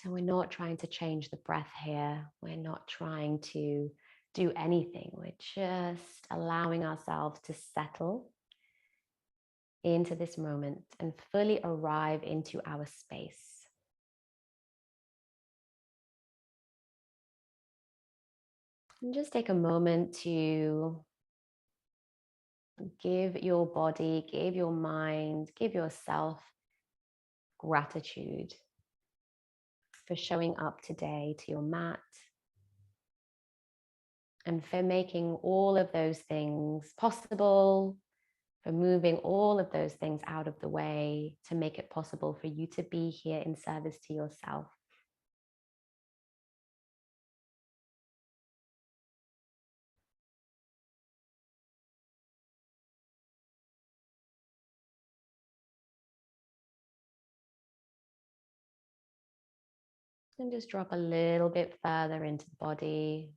So we're not trying to change the breath here. We're not trying to do anything. We're just allowing ourselves to settle into this moment and fully arrive into our space. And just take a moment to give your body, give your mind, give yourself gratitude for showing up today to your mat and for making all of those things possible, for moving all of those things out of the way to make it possible for you to be here in service to yourself. And just drop a little bit further into the body.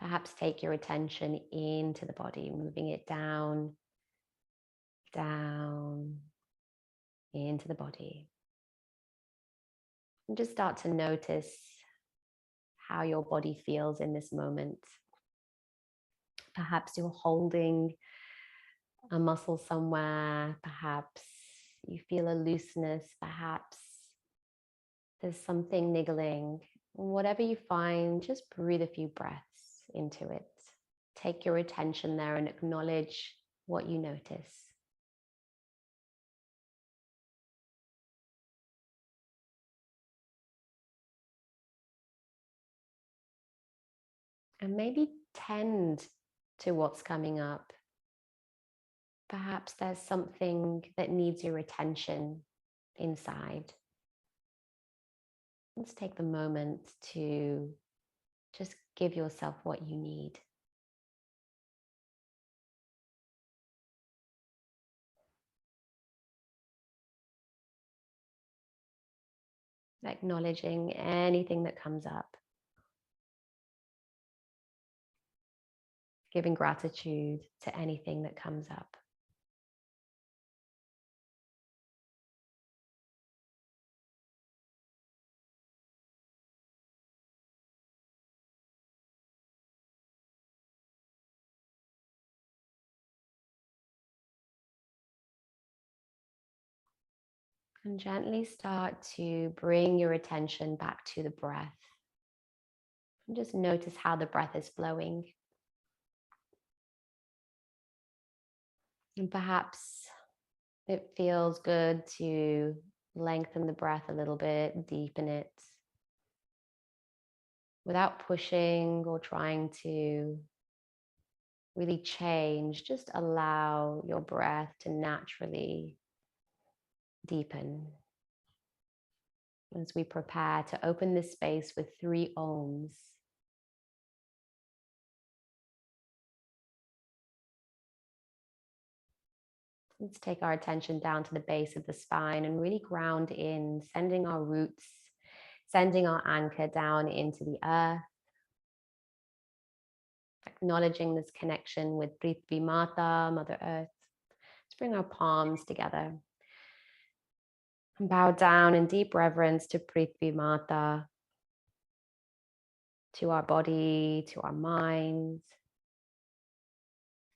Perhaps take your attention into the body, moving it down, down, into the body. And just start to notice how your body feels in this moment. Perhaps you're holding a muscle somewhere. Perhaps you feel a looseness. Perhaps there's something niggling. Whatever you find, just breathe a few breaths into it. Take your attention there and acknowledge what you notice. And maybe tend to what's coming up. Perhaps there's something that needs your attention inside. Let's take the moment to just give yourself what you need. Acknowledging anything that comes up. Giving gratitude to anything that comes up. And gently start to bring your attention back to the breath. And just notice how the breath is flowing. And perhaps it feels good to lengthen the breath a little bit, deepen it, without pushing or trying to really change. Just allow your breath to naturally deepen. As we prepare to open this space with 3 ohms. Let's take our attention down to the base of the spine and really ground in, sending our roots, sending our anchor down into the earth. Acknowledging this connection with Prithvi Mata, Mother Earth. Let's bring our palms together. And bow down in deep reverence to Prithvi Mata, to our body, to our minds.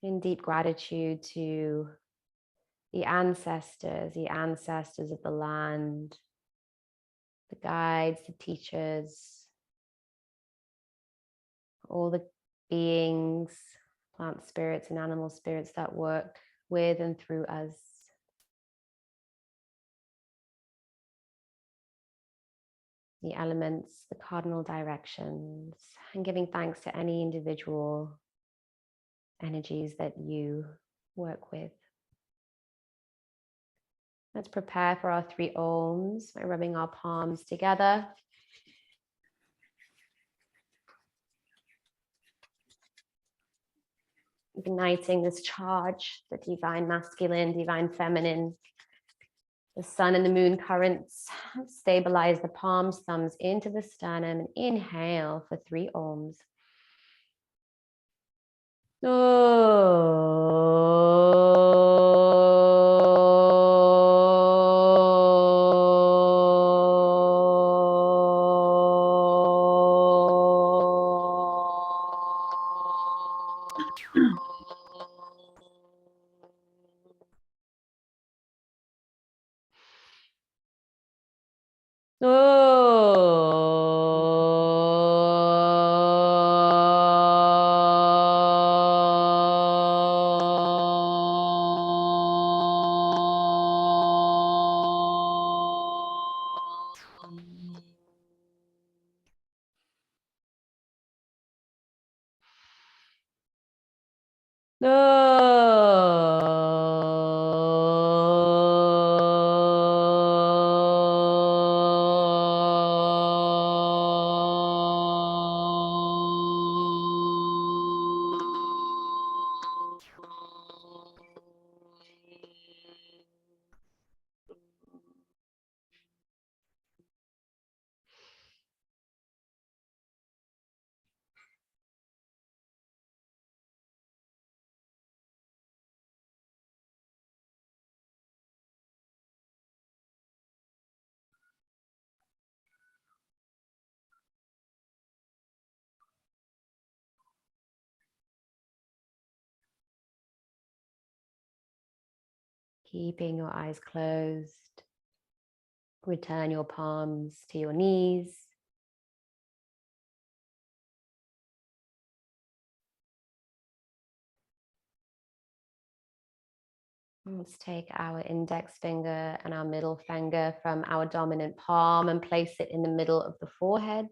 In deep gratitude to the ancestors of the land, the guides, the teachers, all the beings, plant spirits and animal spirits that work with and through us. The elements, the cardinal directions, and giving thanks to any individual energies that you work with. Let's prepare for our 3 ohms by rubbing our palms together. Igniting this charge, the divine masculine, divine feminine, the sun and the moon currents. Stabilize the palms, thumbs into the sternum, and inhale for 3 ohms. Keeping your eyes closed, return your palms to your knees. Let's take our index finger and our middle finger from our dominant palm and place it in the middle of the forehead.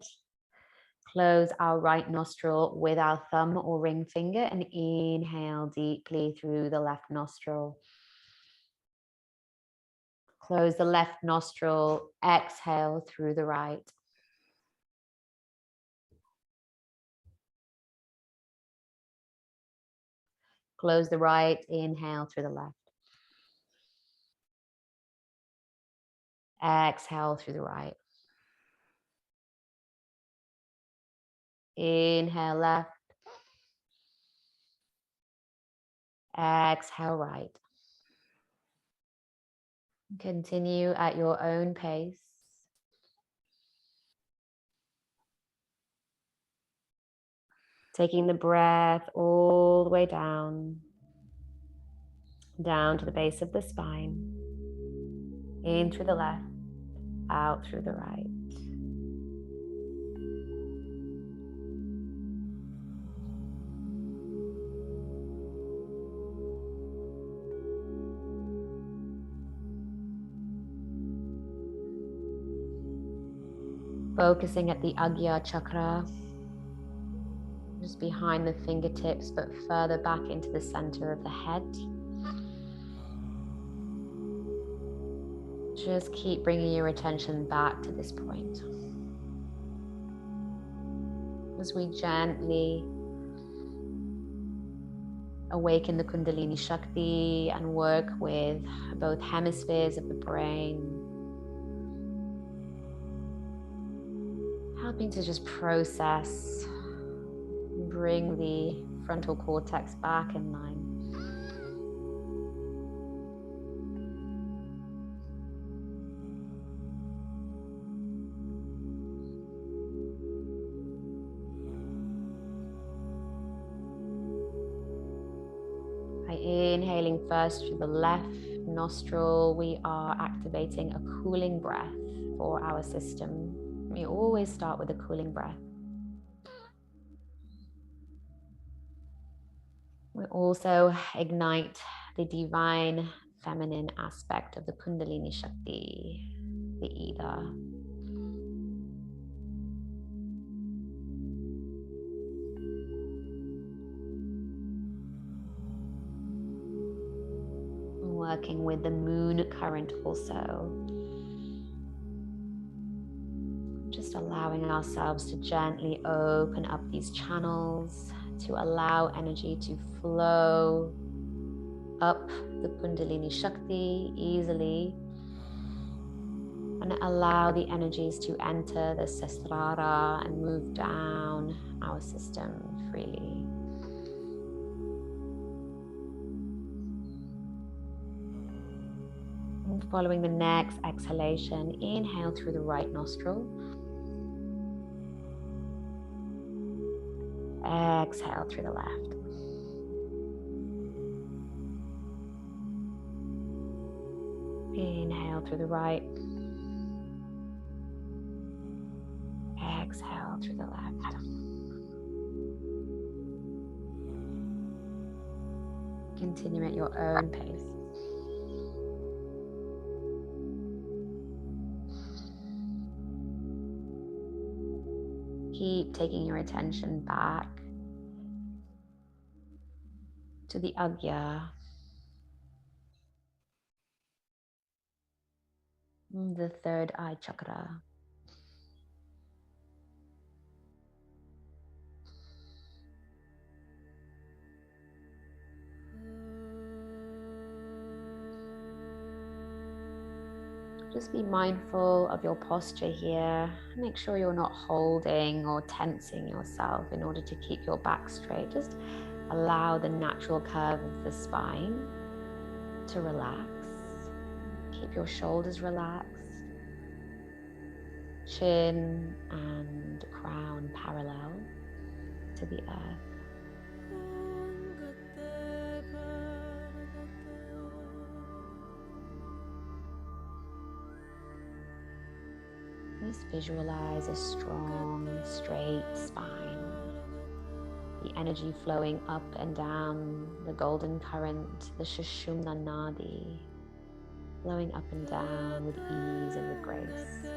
Close our right nostril with our thumb or ring finger and inhale deeply through the left nostril. Close the left nostril, exhale through the right. Close the right, inhale through the left. Exhale through the right. Inhale left. Exhale right. Continue at your own pace. Taking the breath all the way down to the base of the spine. In through the left, out through the right. Focusing at the Agya chakra, just behind the fingertips, but further back into the center of the head. Just keep bringing your attention back to this point. As we gently awaken the Kundalini Shakti and work with both hemispheres of the brain, helping to just process, bring the frontal cortex back in line. By inhaling first through the left nostril, we are activating a cooling breath for our system. We always start with a cooling breath. We also ignite the divine feminine aspect of the Kundalini Shakti, the Ida. Working with the moon current also. Just allowing ourselves to gently open up these channels to allow energy to flow up the Kundalini Shakti easily and allow the energies to enter the Sahasrara and move down our system freely. And following the next exhalation, inhale through the right nostril. Exhale through the left. Inhale through the right. Exhale through the left. Continue at your own pace. Keep taking your attention back to the Agya, the third eye chakra. Just be mindful of your posture here. Make sure you're not holding or tensing yourself in order to keep your back straight. Just allow the natural curve of the spine to relax. Keep your shoulders relaxed. Chin and crown parallel to the earth. Just visualize a strong, straight spine. The energy flowing up and down the golden current, the Sushumna Nadi, flowing up and down with ease and with grace.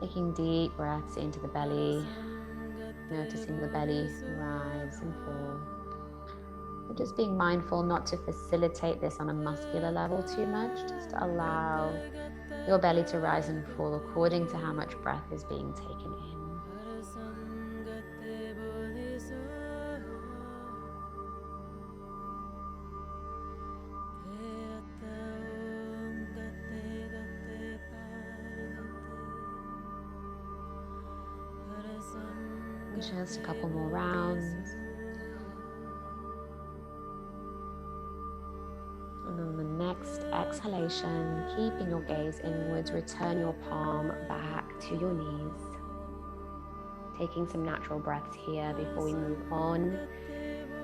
Taking deep breaths into the belly, noticing the belly rise and fall. But just being mindful not to facilitate this on a muscular level too much, just to allow your belly to rise and fall according to how much breath is being taken in. And just a couple more rounds. And on the next exhalation, keeping your gaze inwards, return your palm back to your knees. Taking some natural breaths here before we move on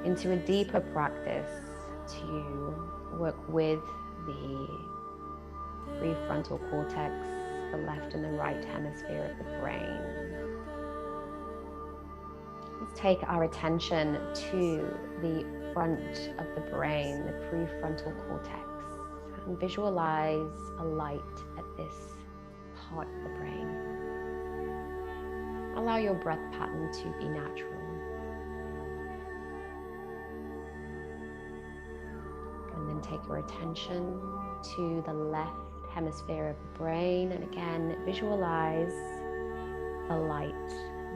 into a deeper practice to work with the prefrontal cortex, the left and the right hemisphere of the brain. Let's take our attention to the front of the brain, the prefrontal cortex, and visualize a light at this part of the brain. Allow your breath pattern to be natural. And then take your attention to the left hemisphere of the brain, and again, visualize the light.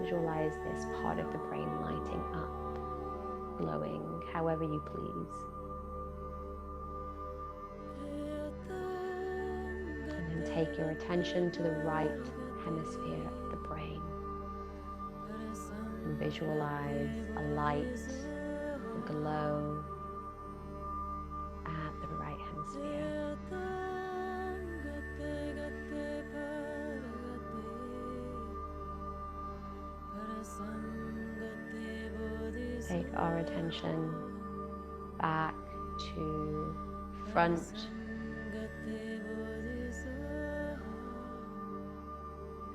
Visualize this part of the brain lighting up, glowing, however you please. And then take your attention to the right hemisphere of the brain. And visualize a light, a glow at the right hemisphere. Take our attention back to front,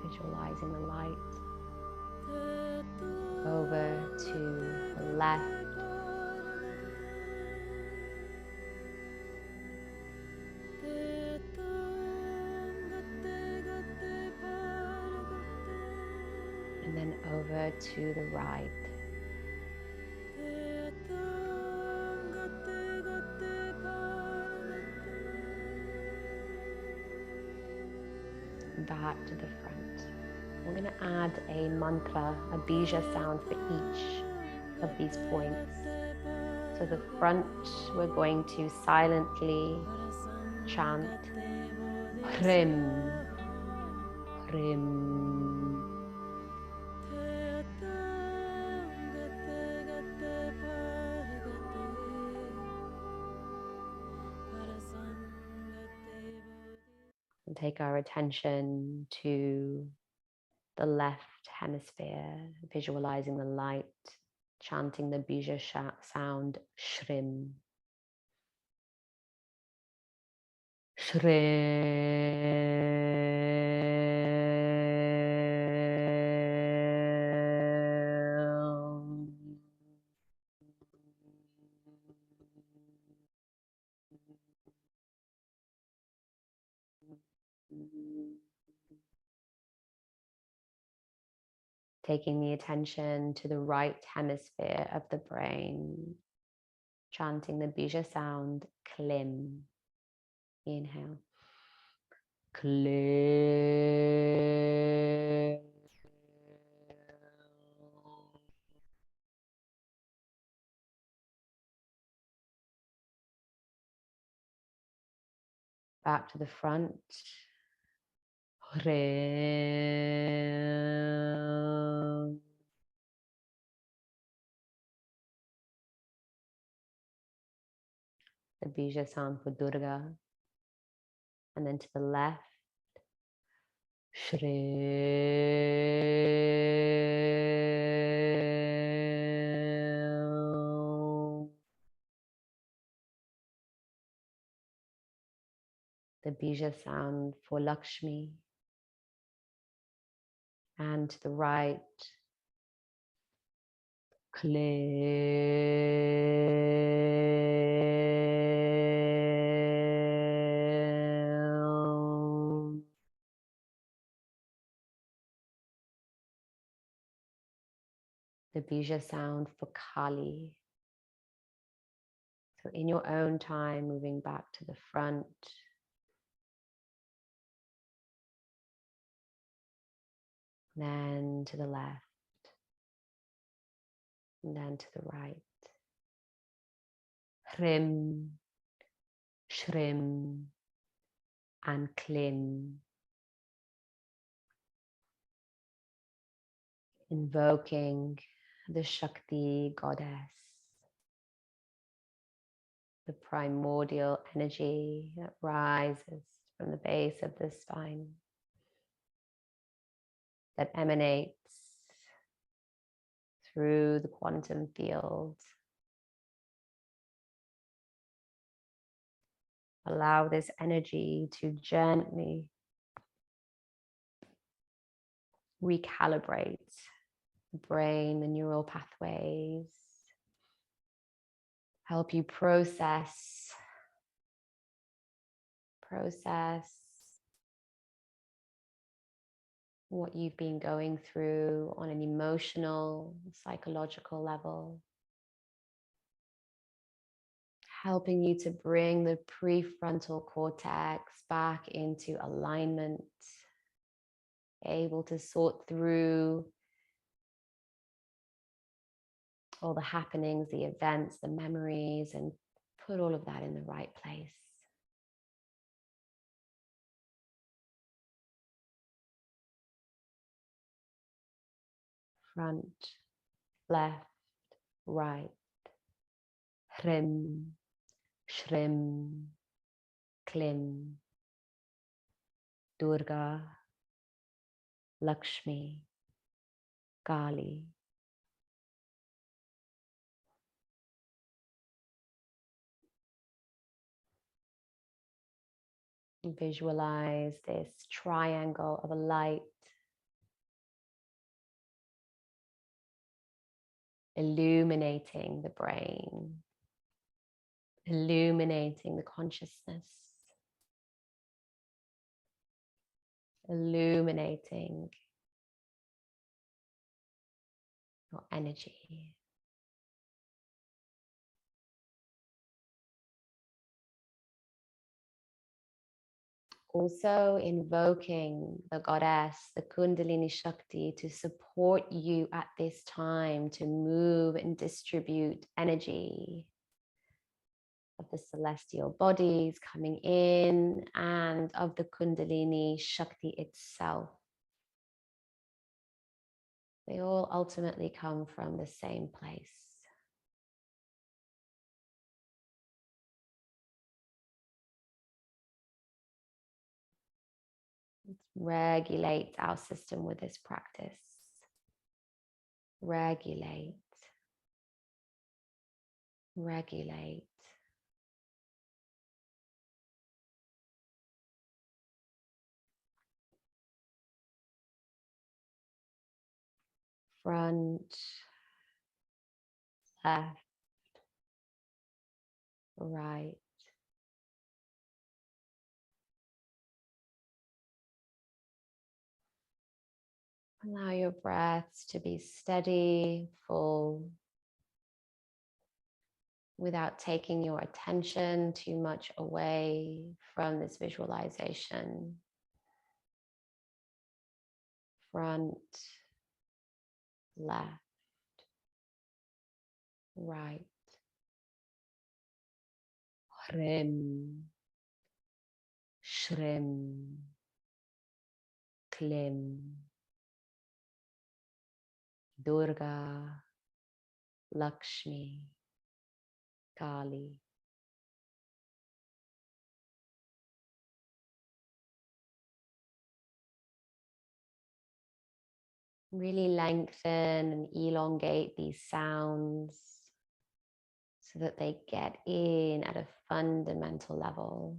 visualizing the light, over to the left, and then over to the right. Back to the front. We're going to add a mantra, a bija sound for each of these points. So the front, we're going to silently chant Hrim, Hrim. And take our attention to the left hemisphere, visualizing the light, chanting the bija sound Shrim. Taking the attention to the right hemisphere of the brain, chanting the bija sound, klim. Inhale. Klim. Back to the front. Rim. The bija sound for Durga. And then to the left. Shrim. The bija sound for Lakshmi. And to the right. Klim. The bija sound for Kali. So in your own time, moving back to the front. Then to the left. And then to the right. Hrim, Shrim, and Klim. Invoking the Shakti goddess, the primordial energy that rises from the base of the spine, that emanates through the quantum field. Allow this energy to gently recalibrate the brain, the neural pathways, help you process what you've been going through on an emotional, psychological level, helping you to bring the prefrontal cortex back into alignment, able to sort through all the happenings, the events, the memories, and put all of that in the right place. Front, left, right, Hrim, Shrim, Klim, Durga, Lakshmi, Kali. Visualize this triangle of a light illuminating the brain, illuminating the consciousness, illuminating your energy. Also invoking the goddess, the Kundalini Shakti, to support you at this time to move and distribute energy of the celestial bodies coming in and of the Kundalini Shakti itself. They all ultimately come from the same place. Let's regulate our system with this practice. Regulate. Regulate. front, left, right. Allow your breaths to be steady, full, without taking your attention too much away from this visualization. Front, left, right. Hrim, shrim, klim, Durga, Lakshmi, Kali. Really lengthen and elongate these sounds so that they get in at a fundamental level.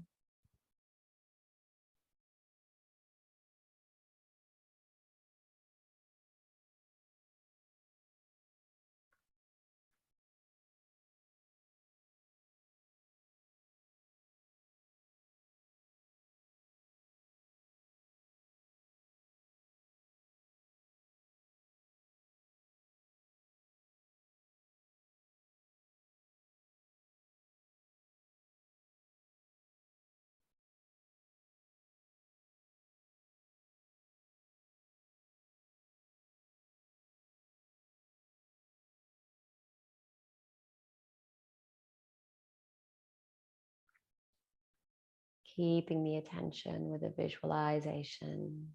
Keeping the attention with the visualization,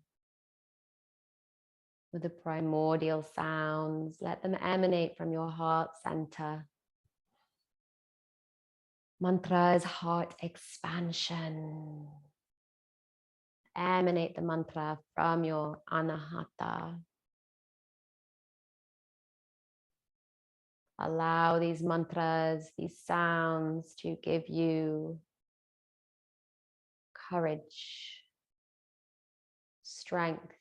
with the primordial sounds. Let them emanate from your heart center. Mantra is heart expansion. Emanate the mantra from your anahata. Allow these mantras, these sounds to give you courage, strength,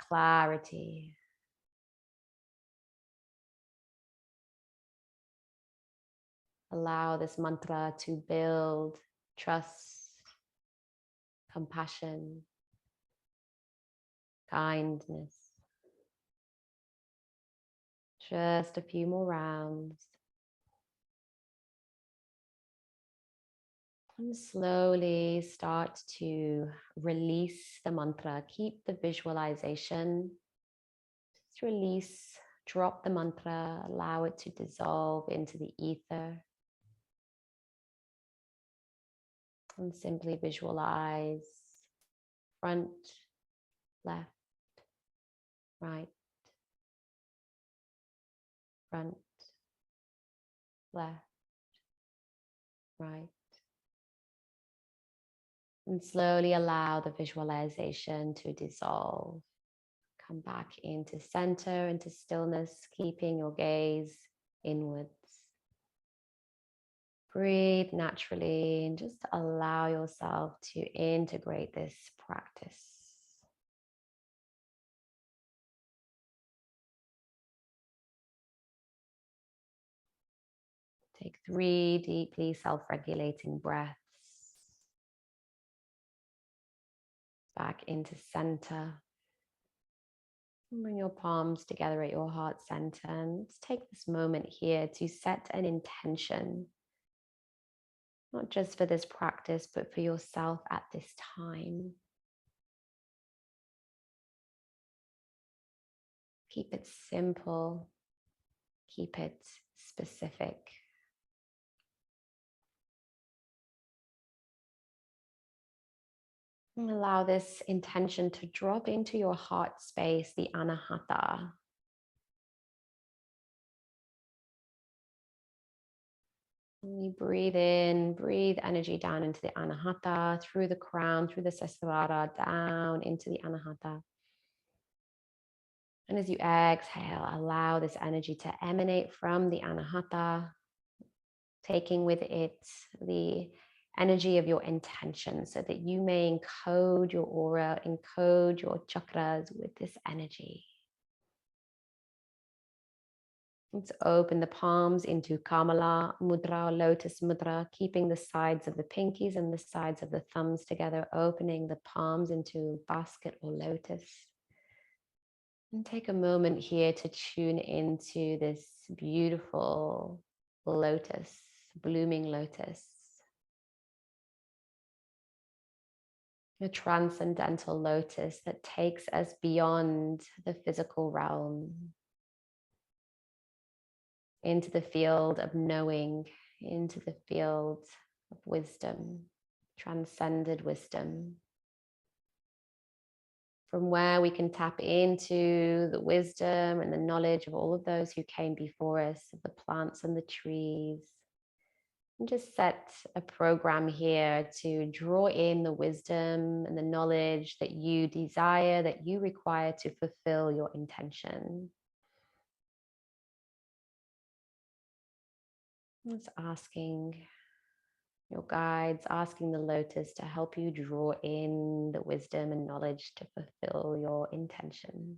clarity. Allow this mantra to build trust, compassion, kindness. Just a few more rounds. And slowly start to release the mantra. Keep the visualization. Just release, drop the mantra, allow it to dissolve into the ether. And simply visualize front, left, right, front, left, right. And slowly allow the visualization to dissolve. Come back into center, into stillness, keeping your gaze inwards. Breathe naturally and just allow yourself to integrate this practice. Take 3 deeply self-regulating breaths. Back into center. Bring your palms together at your heart center and let's take this moment here to set an intention, not just for this practice, but for yourself at this time. Keep it simple, keep it specific. And allow this intention to drop into your heart space, the anahata. You breathe in, breathe energy down into the anahata, through the crown, through the sesavara, down into the anahata. And as you exhale, allow this energy to emanate from the anahata, taking with it the energy of your intention so that you may encode your aura, encode your chakras with this energy. Let's open the palms into Kamala Mudra, Lotus Mudra, keeping the sides of the pinkies and the sides of the thumbs together, opening the palms into basket or lotus. And take a moment here to tune into this beautiful lotus, blooming lotus. A transcendental lotus that takes us beyond the physical realm, into the field of knowing, into the field of wisdom, transcended wisdom, from where we can tap into the wisdom and the knowledge of all of those who came before us, of the plants and the trees. And just set a program here to draw in the wisdom and the knowledge that you desire, that you require to fulfill your intention. It's asking your guides, asking the lotus to help you draw in the wisdom and knowledge to fulfill your intention.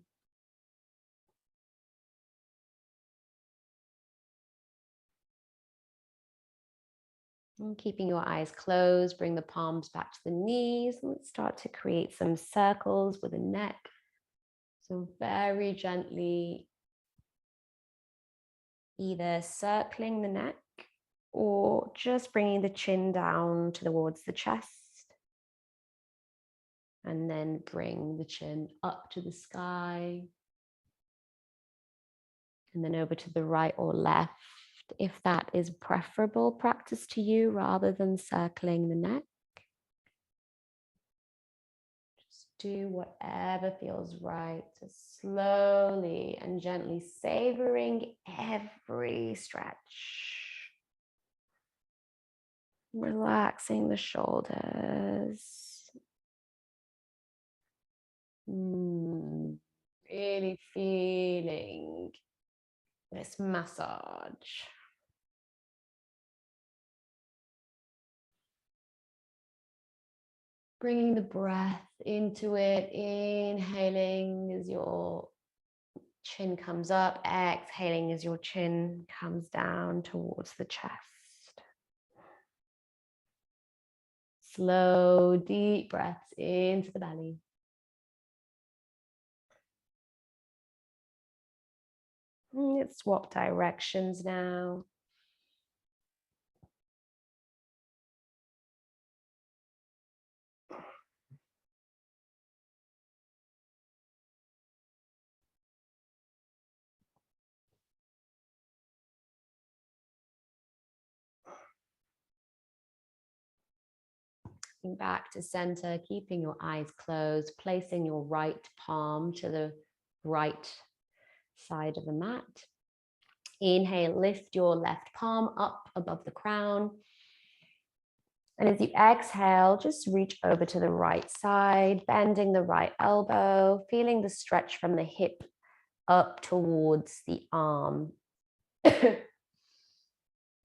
And keeping your eyes closed, bring the palms back to the knees. And let's start to create some circles with the neck. So very gently, either circling the neck or just bringing the chin down towards the chest. And then bring the chin up to the sky. And then over to the right or left, if that is preferable practice to you, rather than circling the neck. Just do whatever feels right. Just slowly and gently savoring every stretch. Relaxing the shoulders. Really feeling this massage. Bringing the breath into it, inhaling as your chin comes up, exhaling as your chin comes down towards the chest. Slow, deep breaths into the belly. Let's swap directions now. Back to center, keeping your eyes closed, placing your right palm to the right side of the mat. Inhale, lift your left palm up above the crown. And as you exhale, just reach over to the right side, bending the right elbow, feeling the stretch from the hip up towards the arm.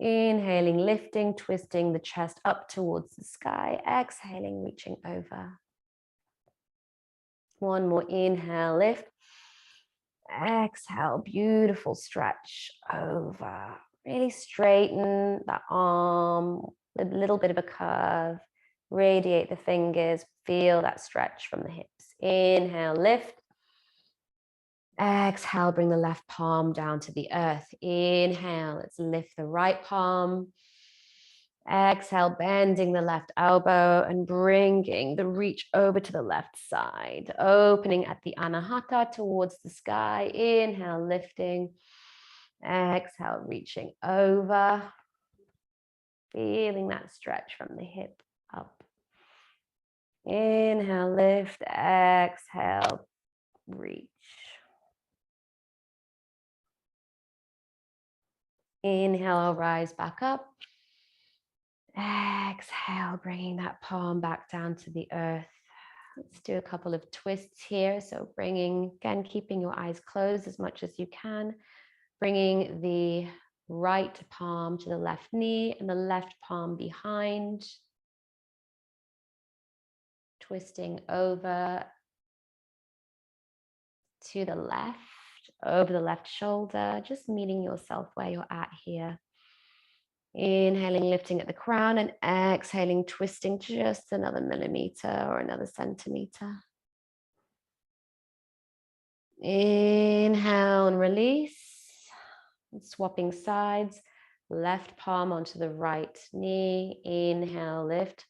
Inhaling, lifting, twisting the chest up towards the sky. Exhaling, reaching over. One more inhale, lift. Exhale, beautiful stretch over. Really straighten that arm, a little bit of a curve. Radiate the fingers, feel that stretch from the hips. Inhale, lift. Exhale, bring the left palm down to the earth. Inhale, let's lift the right palm. Exhale, bending the left elbow and bringing the reach over to the left side. Opening at the Anahata towards the sky. Inhale, lifting. Exhale, reaching over. Feeling that stretch from the hip up. Inhale, lift. Exhale, reach. Inhale, rise back up. Exhale, bringing that palm back down to the earth. Let's do a couple of twists here. So bringing, again, keeping your eyes closed as much as you can. Bringing the right palm to the left knee and the left palm behind. Twisting over to the left. over the left shoulder, just meeting yourself where you're at here. Inhaling, lifting at the crown, and exhaling, twisting just another millimeter or another centimeter. Inhale and release. And swapping sides, left palm onto the right knee. Inhale, lift.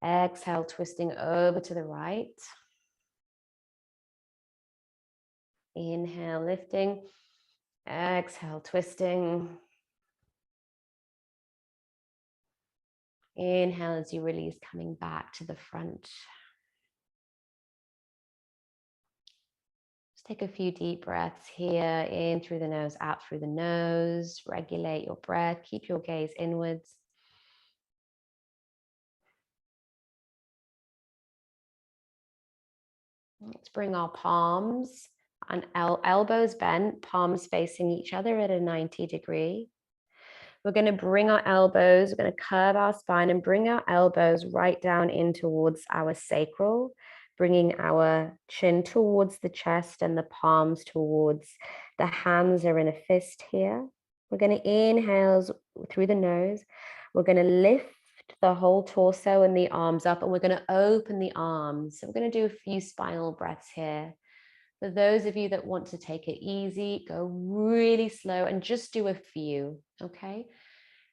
Exhale, twisting over to the right. Inhale, lifting. Exhale, twisting. Inhale as you release, coming back to the front. Just take a few deep breaths here, in through the nose, out through the nose. Regulate your breath, keep your gaze inwards. Let's bring our palms and elbows bent, palms facing each other at a 90-degree. We're going to bring our elbows, we're going to curve our spine and bring our elbows right down in towards our sacral, bringing our chin towards the chest and the palms towards the hands are in a fist here. We're going to inhale through the nose. We're going to lift the whole torso and the arms up, and we're going to open the arms. So we're going to do a few spinal breaths here. For those of you that want to take it easy, go really slow and just do a few, okay?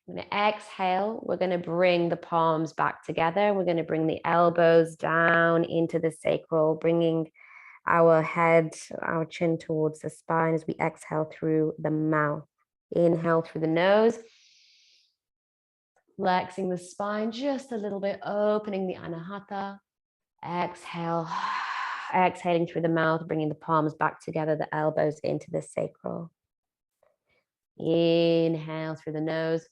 I'm going to exhale. We're going to bring the palms back together. We're going to bring the elbows down into the sacral, bringing our head, our chin towards the spine as we exhale through the mouth. Inhale through the nose. Flexing the spine just a little bit, opening the anahata. Exhale. Exhaling through the mouth, bringing the palms back together, the elbows into the sacral. Inhale through the nose.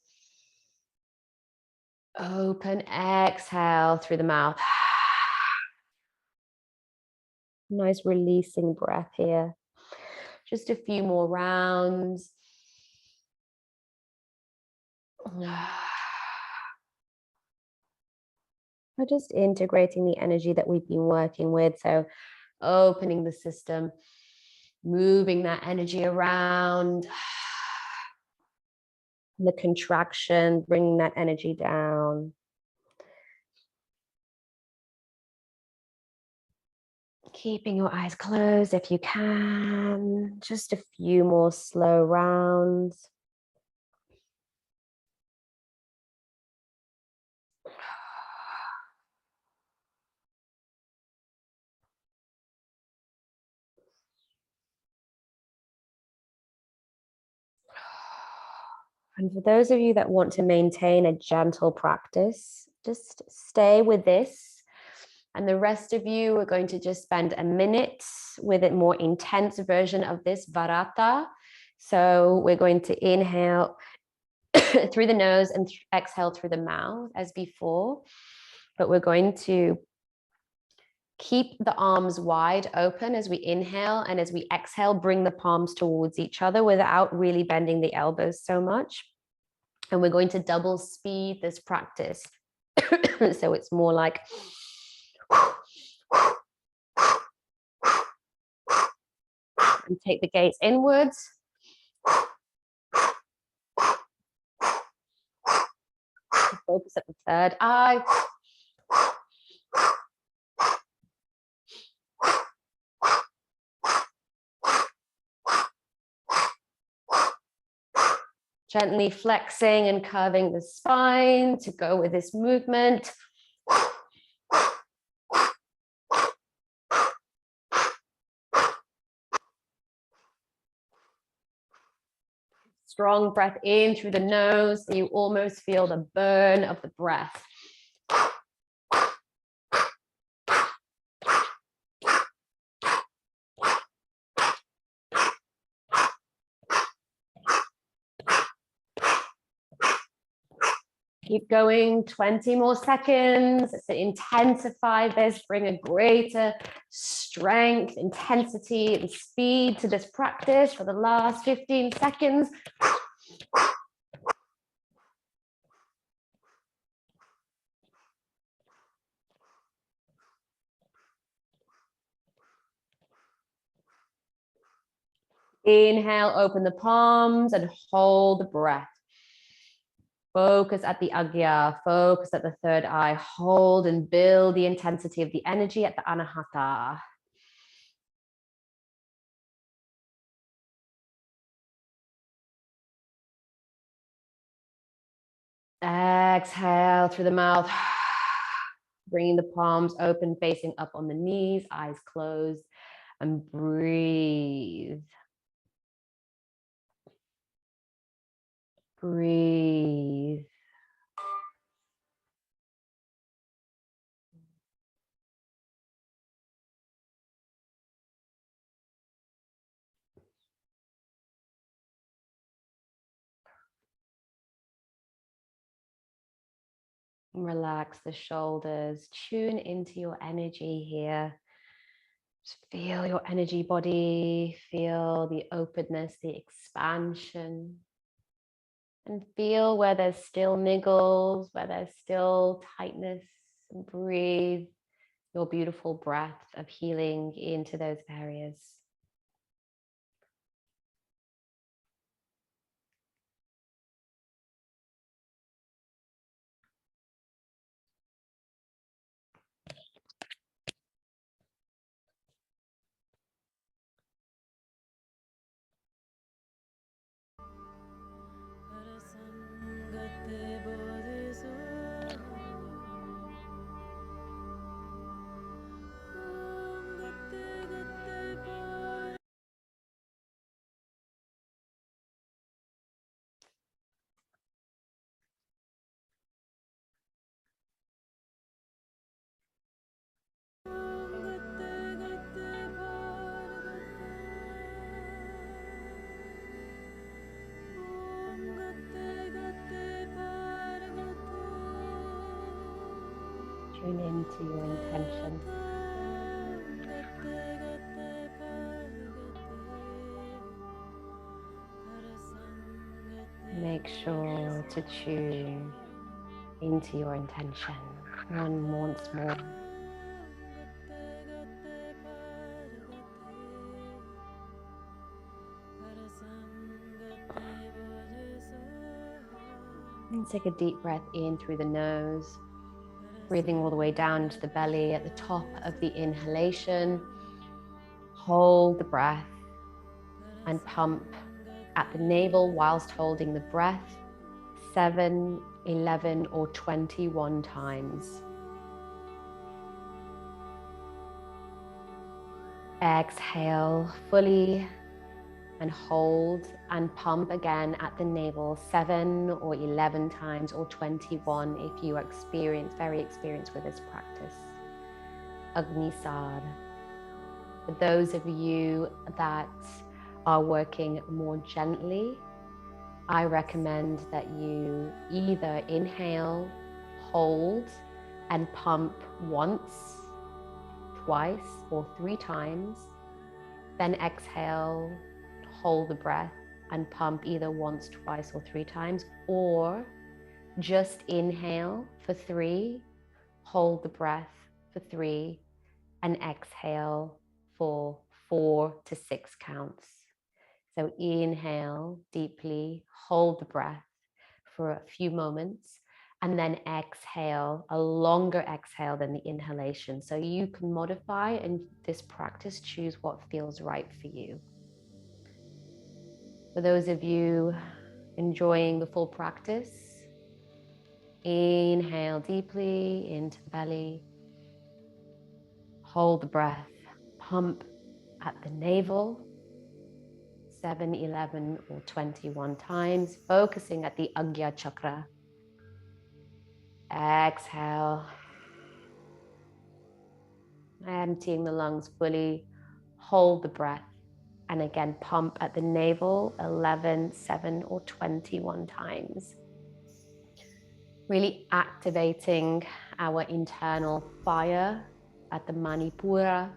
Open, exhale through the mouth. Nice releasing breath here. Just a few more rounds. We're just integrating the energy that we've been working with. So opening the system, moving that energy around. The contraction, bringing that energy down. Keeping your eyes closed if you can. Just a few more slow rounds. And for those of you that want to maintain a gentle practice, just stay with this. And the rest of you are going to just spend a minute with a more intense version of this varata. So we're going to inhale through the nose and exhale through the mouth as before. But we're going to keep the arms wide open as we inhale, and as we exhale, bring the palms towards each other without really bending the elbows so much. And we're going to double speed this practice. So it's more like and take the gaze inwards. Focus at the third eye. Gently flexing and curving the spine to go with this movement. Strong breath in through the nose, so you almost feel the burn of the breath. Keep going, 20 more seconds. So intensify this, bring a greater strength, intensity, and speed to this practice for the last 15 seconds. Inhale, open the palms and hold the breath. Focus at the Agya, focus at the third eye. Hold and build the intensity of the energy at the Anahata. Exhale through the mouth. Bringing the palms open, facing up on the knees, eyes closed, and breathe. Breathe. Relax the shoulders. Tune into your energy here. Just feel your energy body. Feel the openness, the expansion. And feel where there's still niggles, where there's still tightness. And breathe your beautiful breath of healing into those areas. Tune into your intention. Make sure to tune into your intention. Once more. And take a deep breath in through the nose, breathing all the way down to the belly at the top of the inhalation. Hold the breath and pump at the navel whilst holding the breath 7, 11, or 21 times. Exhale fully and hold and pump again at the navel 7 or 11 times or 21 if you are very experienced with this practice. Agnisar. For those of you that are working more gently, I recommend that you either inhale, hold, and pump once, twice, or 3 times, then exhale, hold the breath, and pump either once, twice, or 3 times, or just inhale for 3, hold the breath for 3, and exhale for 4 to 6 counts. So inhale deeply, hold the breath for a few moments, and then exhale, a longer exhale than the inhalation. So you can modify in this practice, choose what feels right for you. For those of you enjoying the full practice, inhale deeply into the belly, hold the breath, pump at the navel 7, 11, or 21 times, focusing at the Agya chakra. Exhale, emptying the lungs fully, hold the breath, and again pump at the navel 11, 7, or 21 times. Really activating our internal fire at the Manipura,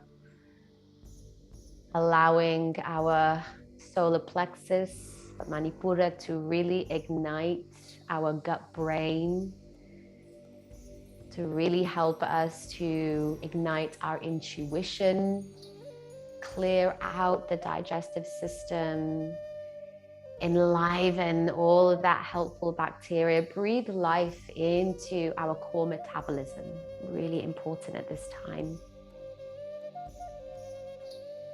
allowing our solar plexus, the Manipura, to really ignite our gut brain, to really help us to ignite our intuition, clear out the digestive system, enliven all of that helpful bacteria, breathe life into our core metabolism. Really important at this time.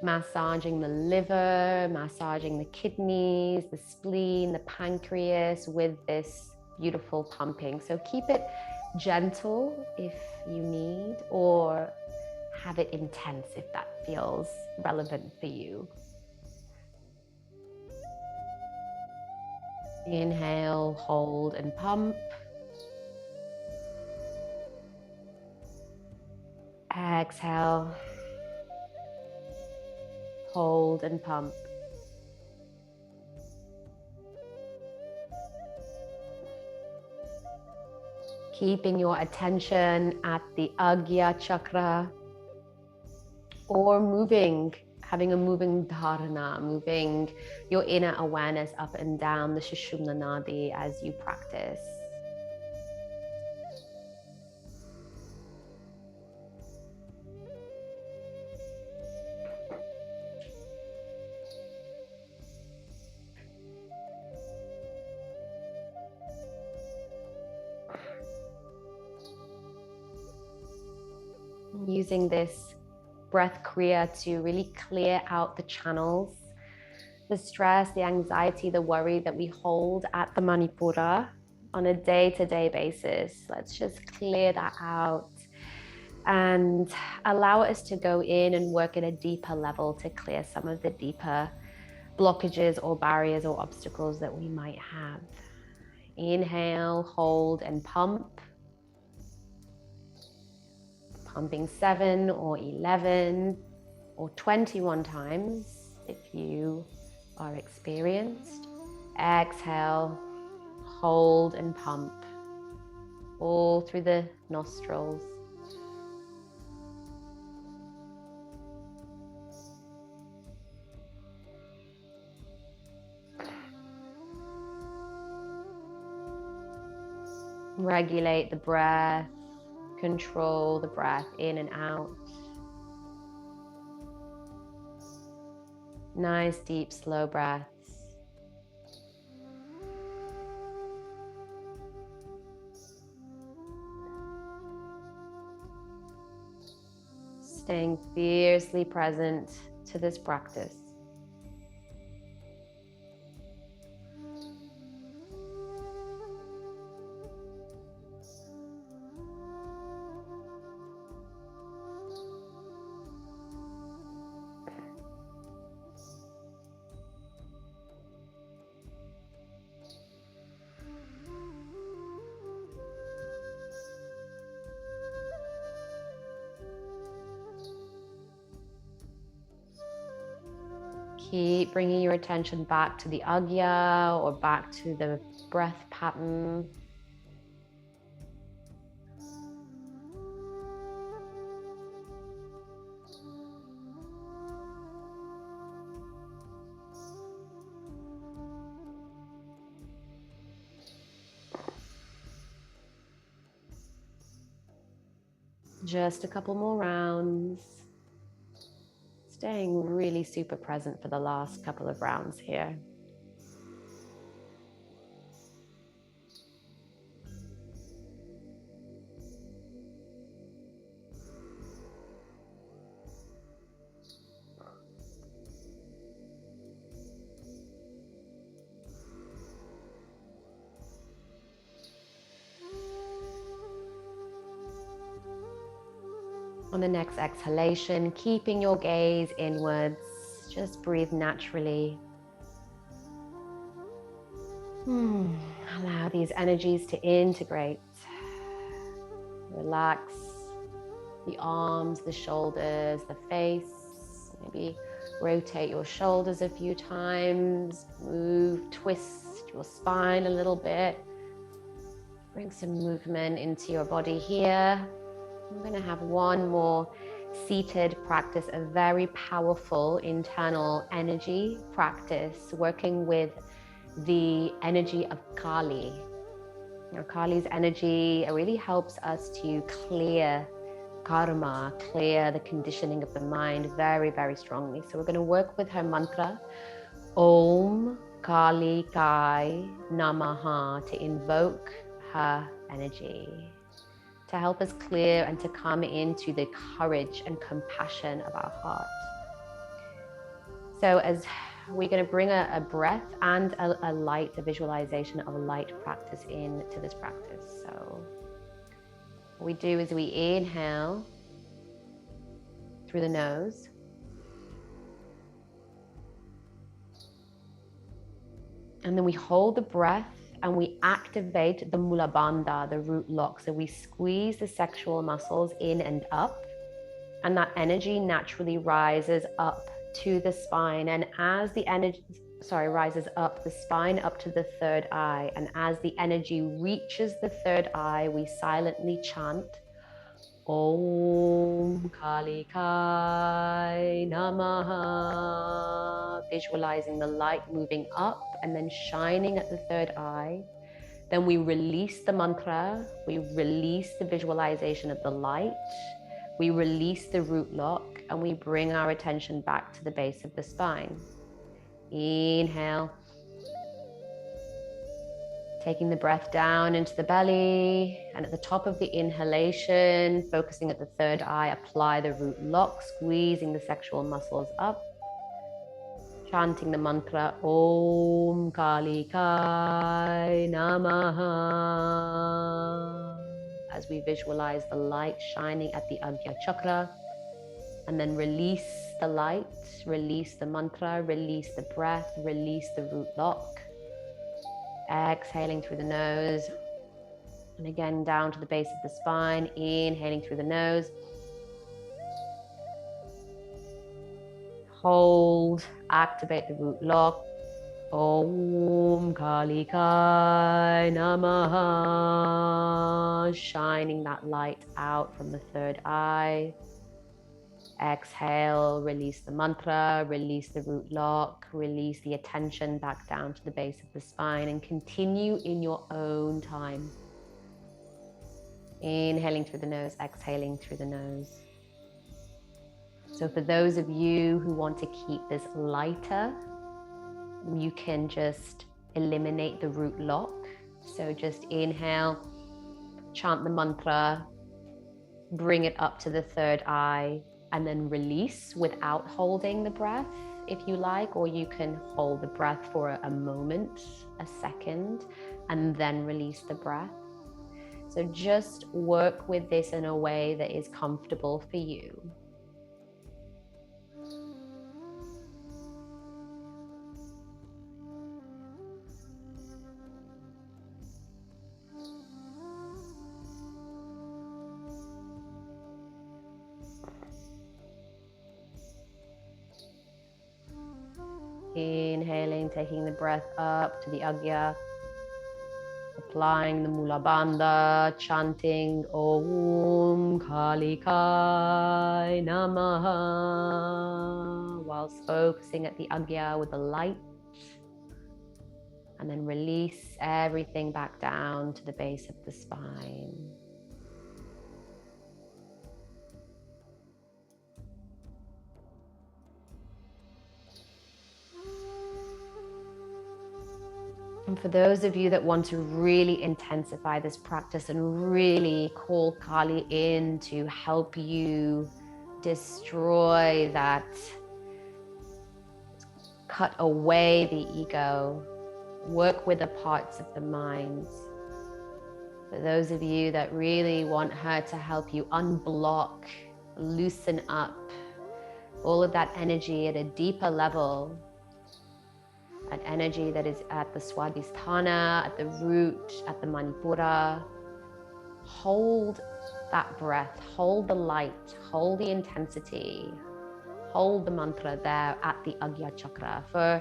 Massaging the liver, massaging the kidneys, the spleen, the pancreas with this beautiful pumping. So keep it gentle if you need, or have it intense if that feels relevant for you. Inhale, hold, and pump. Exhale, hold, and pump. Keeping your attention at the Agya chakra, or having a moving dharana, moving your inner awareness up and down the Sushumna Nadi as you practice. Using this breath kriya to really clear out the channels, the stress, the anxiety, the worry that we hold at the Manipura on a day-to-day basis. Let's just clear that out and allow us to go in and work at a deeper level to clear some of the deeper blockages or barriers or obstacles that we might have. Inhale, hold, and pump. Pumping 7 or 11 or 21 times if you are experienced. Exhale, hold, and pump all through the nostrils. Regulate the breath. Control the breath in and out. Nice, deep, slow breaths. Staying fiercely present to this practice. Keep bringing your attention back to the Agya or back to the breath pattern. Just a couple more rounds. Staying really super present for the last couple of rounds here. On the next exhalation, keeping your gaze inwards, just breathe naturally. Allow these energies to integrate. Relax the arms, the shoulders, the face. Maybe rotate your shoulders a few times. Move, twist your spine a little bit. Bring some movement into your body here. I'm going to have one more seated practice, a very powerful internal energy practice, working with the energy of Kali. Kali's energy really helps us to clear karma, clear the conditioning of the mind very, very strongly. So we're going to work with her mantra, Om Kali Kai Namaha, to invoke her energy, to help us clear and to come into the courage and compassion of our heart. So as we're going to bring a breath and a light, a visualization of a light practice into this practice. So what we do is we inhale through the nose. And then we hold the breath and we activate the mula bandha, the root lock. So we squeeze the sexual muscles in and up, and that energy naturally rises up to the spine. And as the energy, rises up the spine up to the third eye. And as the energy reaches the third eye, we silently chant, Om Kali Kai Namaha, visualizing the light moving up and then shining at the third eye. Then we release the mantra, we release the visualization of the light, we release the root lock, and we bring our attention back to the base of the spine. Inhale. Taking the breath down into the belly, and at the top of the inhalation, focusing at the third eye, apply the root lock, squeezing the sexual muscles up, chanting the mantra Om Kali Kai Namaha, as we visualize the light shining at the Agya Chakra, and then release the light, release the mantra, release the breath, release the root lock. Exhaling through the nose, and again down to the base of the spine, inhaling through the nose. Hold, activate the root lock. Om Kali Kai Namaha, shining that light out from the third eye. Exhale, release the mantra, release the root lock, release the attention back down to the base of the spine, and continue in your own time. Inhaling through the nose, exhaling through the nose. So for those of you who want to keep this lighter, you can just eliminate the root lock. So just inhale, chant the mantra, bring it up to the third eye, and then release without holding the breath if you like, or you can hold the breath for a moment, a second, and then release the breath. So just work with this in a way that is comfortable for you. Inhaling, taking the breath up to the Agya, applying the Mula Bandha, chanting Om Kali Kai Namaha, whilst focusing at the Agya with the light, and then release everything back down to the base of the spine. And for those of you that want to really intensify this practice and really call Kali in to help you destroy that, cut away the ego, work with the parts of the mind. For those of you that really want her to help you unblock, loosen up all of that energy at a deeper level, that energy that is at the Swadhisthana, at the root, at the Manipura. Hold that breath, hold the light, hold the intensity, hold the mantra there at the Agya Chakra for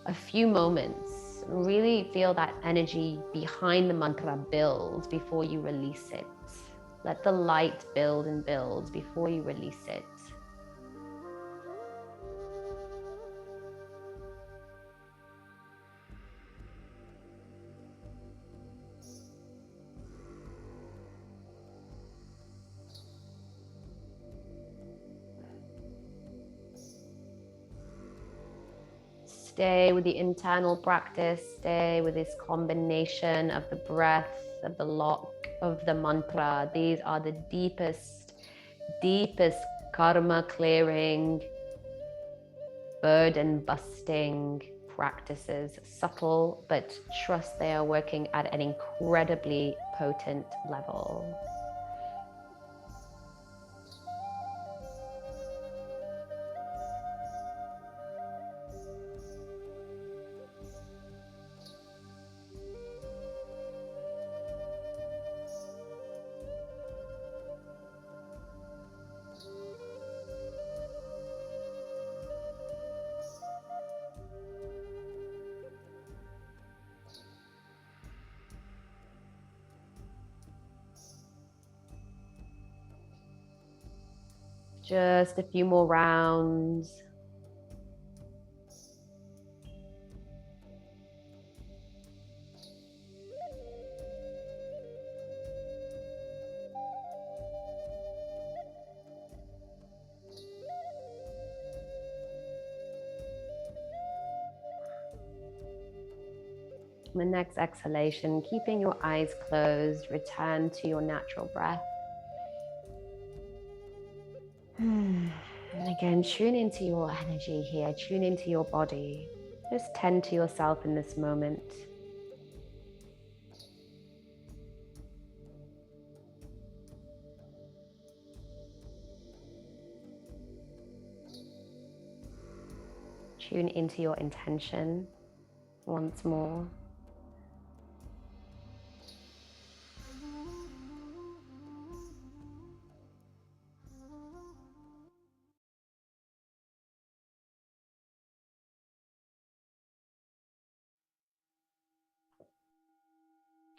a few moments. Really feel that energy behind the mantra build before you release it. Let the light build and build before you release it. stay with the internal practice, stay with this combination of the breath, of the lock, of the mantra. These are the deepest karma clearing, burden busting practices. Subtle, but trust they are working at an incredibly potent level. Just a few more rounds. The next exhalation, keeping your eyes closed, return to your natural breath. And again, tune into your energy here, tune into your body. Just tend to yourself in this moment. Tune into your intention once more.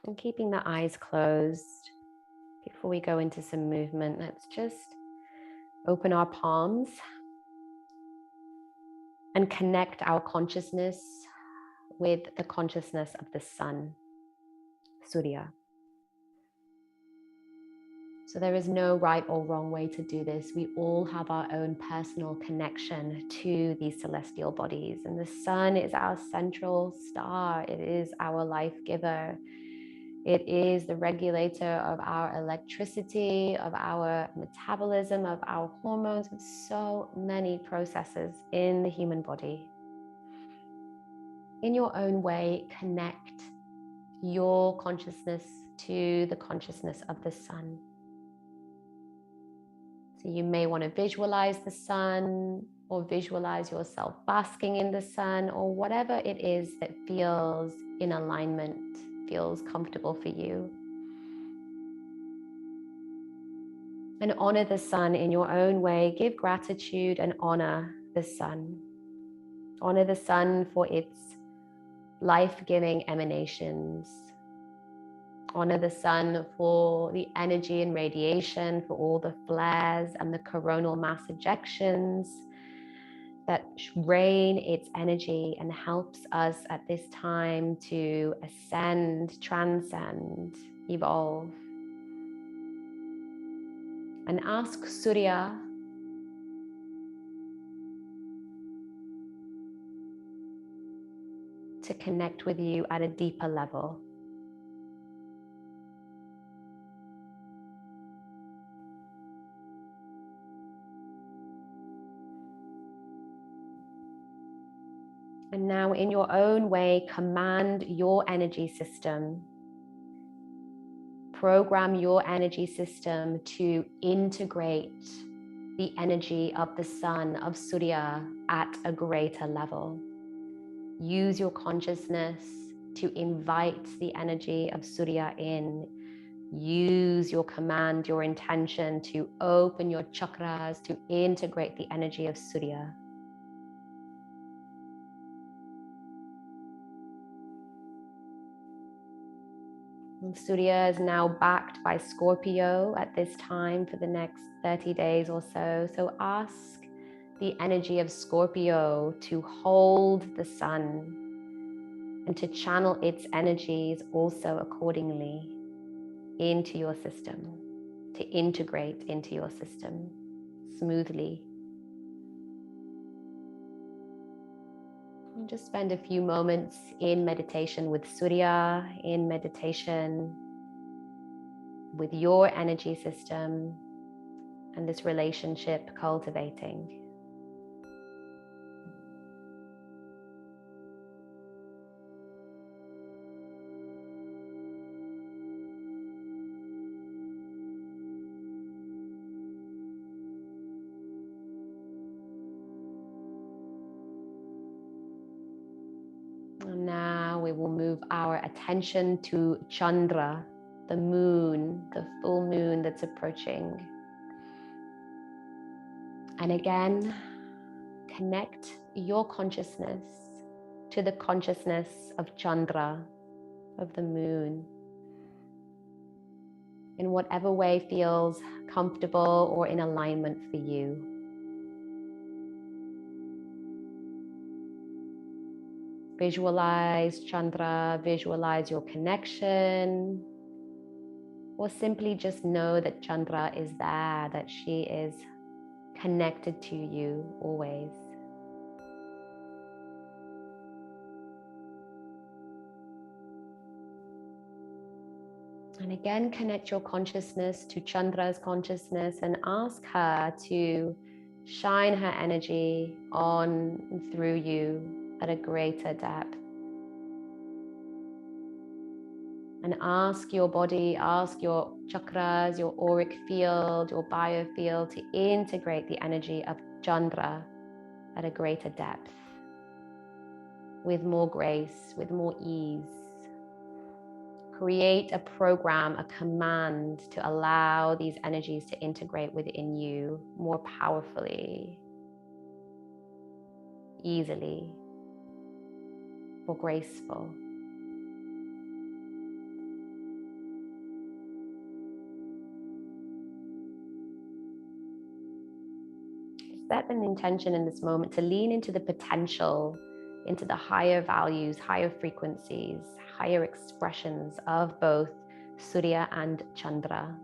And keeping the eyes closed, before we go into some movement, let's just open our palms and connect our consciousness with the consciousness of the sun, Surya. So there is no right or wrong way to do this. We all have our own personal connection to these celestial bodies. And the sun is our central star. It is our life giver. It is the regulator of our electricity, of our metabolism, of our hormones, of so many processes in the human body. In your own way, connect your consciousness to the consciousness of the sun. So you may want to visualize the sun, or visualize yourself basking in the sun, or whatever it is that feels in alignment, feels comfortable for you. And honor the sun in your own way. Give gratitude and honor the sun. Honor the sun for its life-giving emanations. Honor the sun for the energy and radiation, for all the flares and the coronal mass ejections that rain its energy and helps us at this time to ascend, transcend, evolve. And ask Surya to connect with you at a deeper level. And now, in your own way, command your energy system. Program your energy system to integrate the energy of the sun, of Surya, at a greater level. Use your consciousness to invite the energy of Surya in. Use your command, your intention to open your chakras to integrate the energy of Surya. And Surya is now backed by Scorpio at this time for the next 30 days or so. So ask the energy of Scorpio to hold the sun and to channel its energies also accordingly into your system, to integrate into your system smoothly. And just spend a few moments in meditation with Surya, in meditation with your energy system and this relationship cultivating. And now we will move our attention to Chandra, the moon, the full moon that's approaching. And again, connect your consciousness to the consciousness of Chandra, of the moon, in whatever way feels comfortable or in alignment for you. Visualize Chandra, visualize your connection, or simply just know that Chandra is there, that she is connected to you always. And again, connect your consciousness to Chandra's consciousness and ask her to shine her energy on and through you at a greater depth. And ask your body, ask your chakras, your auric field, your biofield to integrate the energy of Chandra at a greater depth, with more grace, with more ease. Create a program, a command to allow these energies to integrate within you more powerfully, easily, more graceful. Set an intention in this moment to lean into the potential, into the higher values, higher frequencies, higher expressions of both Surya and Chandra.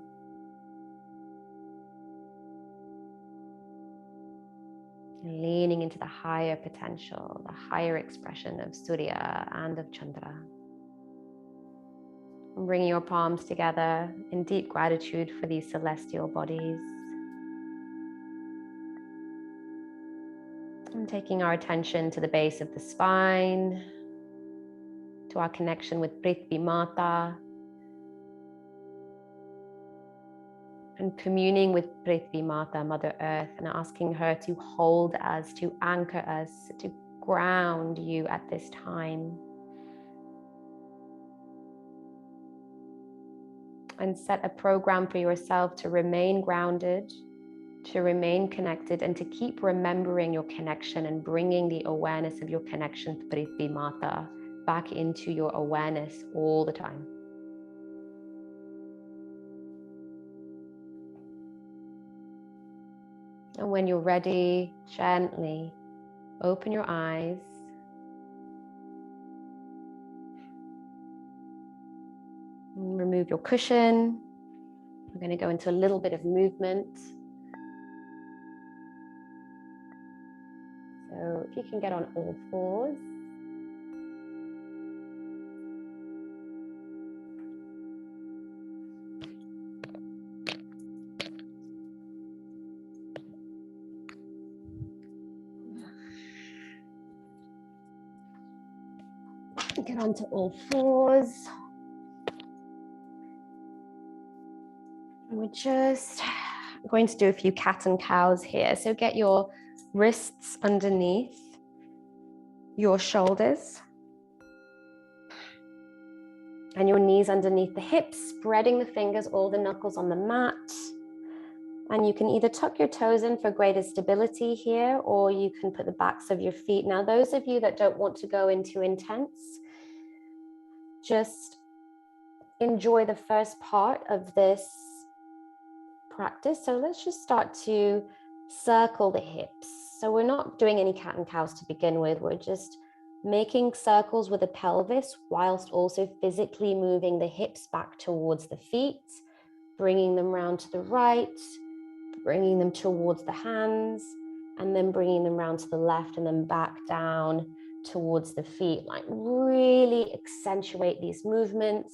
Leaning into the higher potential, the higher expression of Surya and of Chandra. And bring your palms together in deep gratitude for these celestial bodies. And taking our attention to the base of the spine, to our connection with Prithvi Mata, and communing with Prithvi Mata, Mother Earth, and asking her to hold us, to anchor us, to ground you at this time. And set a program for yourself to remain grounded, to remain connected, and to keep remembering your connection and bringing the awareness of your connection to Prithvi Mata back into your awareness all the time. And when you're ready, gently open your eyes. Remove your cushion. We're going to go into a little bit of movement. So if you can get on all fours. Get onto all fours. And we're just going to do a few cat and cows here. So get your wrists underneath your shoulders and your knees underneath the hips, spreading the fingers, all the knuckles on the mat. And you can either tuck your toes in for greater stability here, or you can put the backs of your feet. Now, those of you that don't want to go into intense, just enjoy the first part of this practice. So let's just start to circle the hips. So we're not doing any cat and cows to begin with. We're just making circles with the pelvis whilst also physically moving the hips back towards the feet, bringing them round to the right, bringing them towards the hands, and then bringing them round to the left and then back down towards the feet. Like really accentuate these movements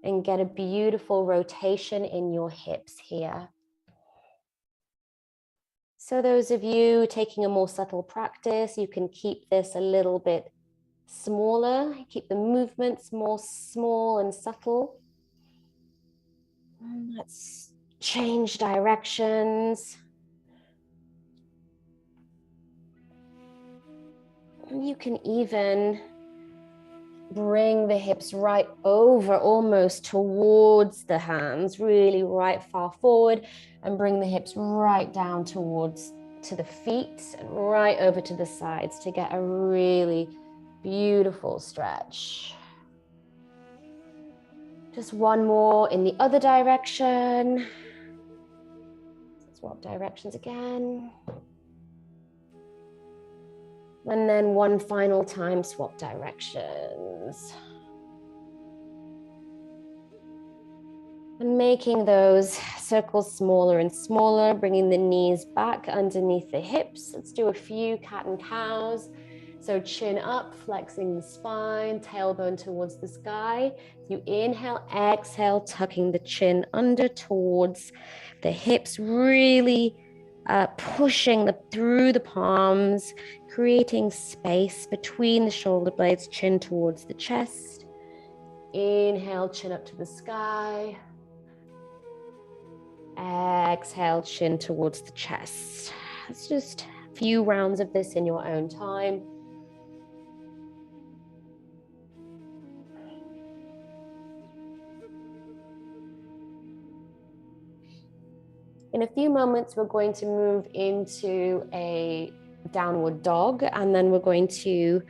and get a beautiful rotation in your hips here. So those of you taking a more subtle practice, you can keep this a little bit smaller, keep the movements more small and subtle. Let's change directions. You can even bring the hips right over, almost towards the hands, really right far forward, and bring the hips right down towards to the feet and right over to the sides to get a really beautiful stretch. Just one more in the other direction. Swap directions again. And then one final time, swap directions. And making those circles smaller and smaller, bringing the knees back underneath the hips. Let's do a few cat and cows. So chin up, flexing the spine, tailbone towards the sky. You inhale, exhale, tucking the chin under towards the hips, really pushing through the palms, creating space between the shoulder blades, chin towards the chest. Inhale, chin up to the sky. Exhale, chin towards the chest. It's just a few rounds of this in your own time. In a few moments, we're going to move into a downward dog, and then we're going to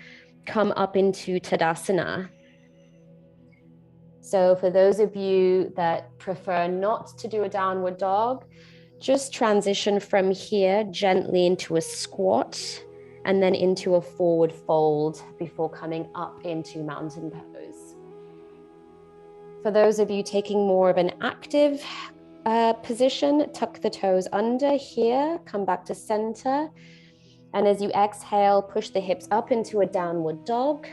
come up into Tadasana. So for those of you that prefer not to do a downward dog, just transition from here gently into a squat and then into a forward fold before coming up into mountain pose. For those of you taking more of an active position, tuck the toes under here, come back to center. And as you exhale, push the hips up into a downward dog.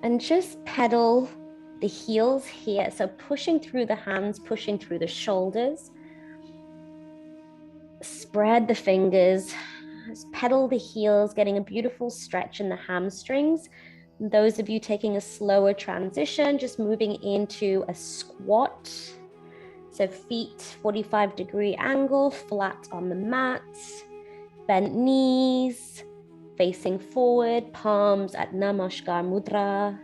And just pedal the heels here. So pushing through the hands, pushing through the shoulders. Spread the fingers, just pedal the heels, getting a beautiful stretch in the hamstrings. And those of you taking a slower transition, just moving into a squat. So feet, 45-degree angle, flat on the mat, bent knees, facing forward, palms at Namaskar Mudra.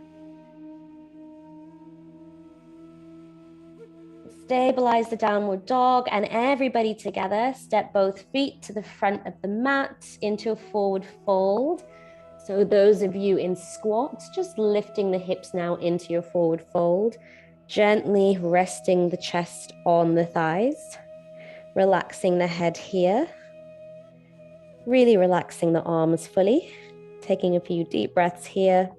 Stabilize the downward dog, and everybody together, step both feet to the front of the mat into a forward fold. So those of you in squats, just lifting the hips now into your forward fold, gently resting the chest on the thighs, relaxing the head here, really relaxing the arms fully, taking a few deep breaths here.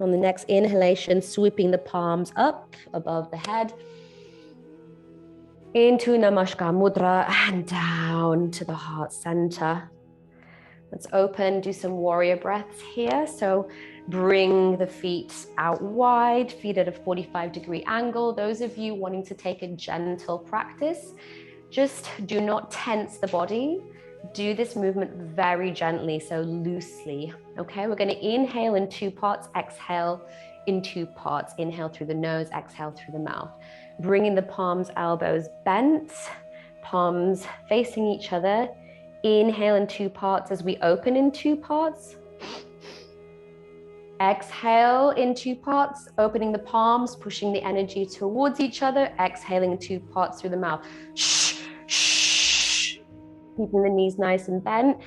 On the next inhalation, sweeping the palms up above the head into Namaskar Mudra and down to the heart center. Let's open, do some warrior breaths here. So bring the feet out wide, feet at a 45-degree angle. Those of you wanting to take a gentle practice, just do not tense the body. Do this movement very gently, so loosely. Okay, we're going to inhale in 2 parts, exhale in 2 parts. Inhale through the nose, exhale through the mouth. Bringing the palms, elbows bent, palms facing each other. Inhale in 2 parts as we open in 2 parts. Exhale in 2 parts, opening the palms, pushing the energy towards each other. Exhaling in 2 parts through the mouth. Keeping the knees nice and bent.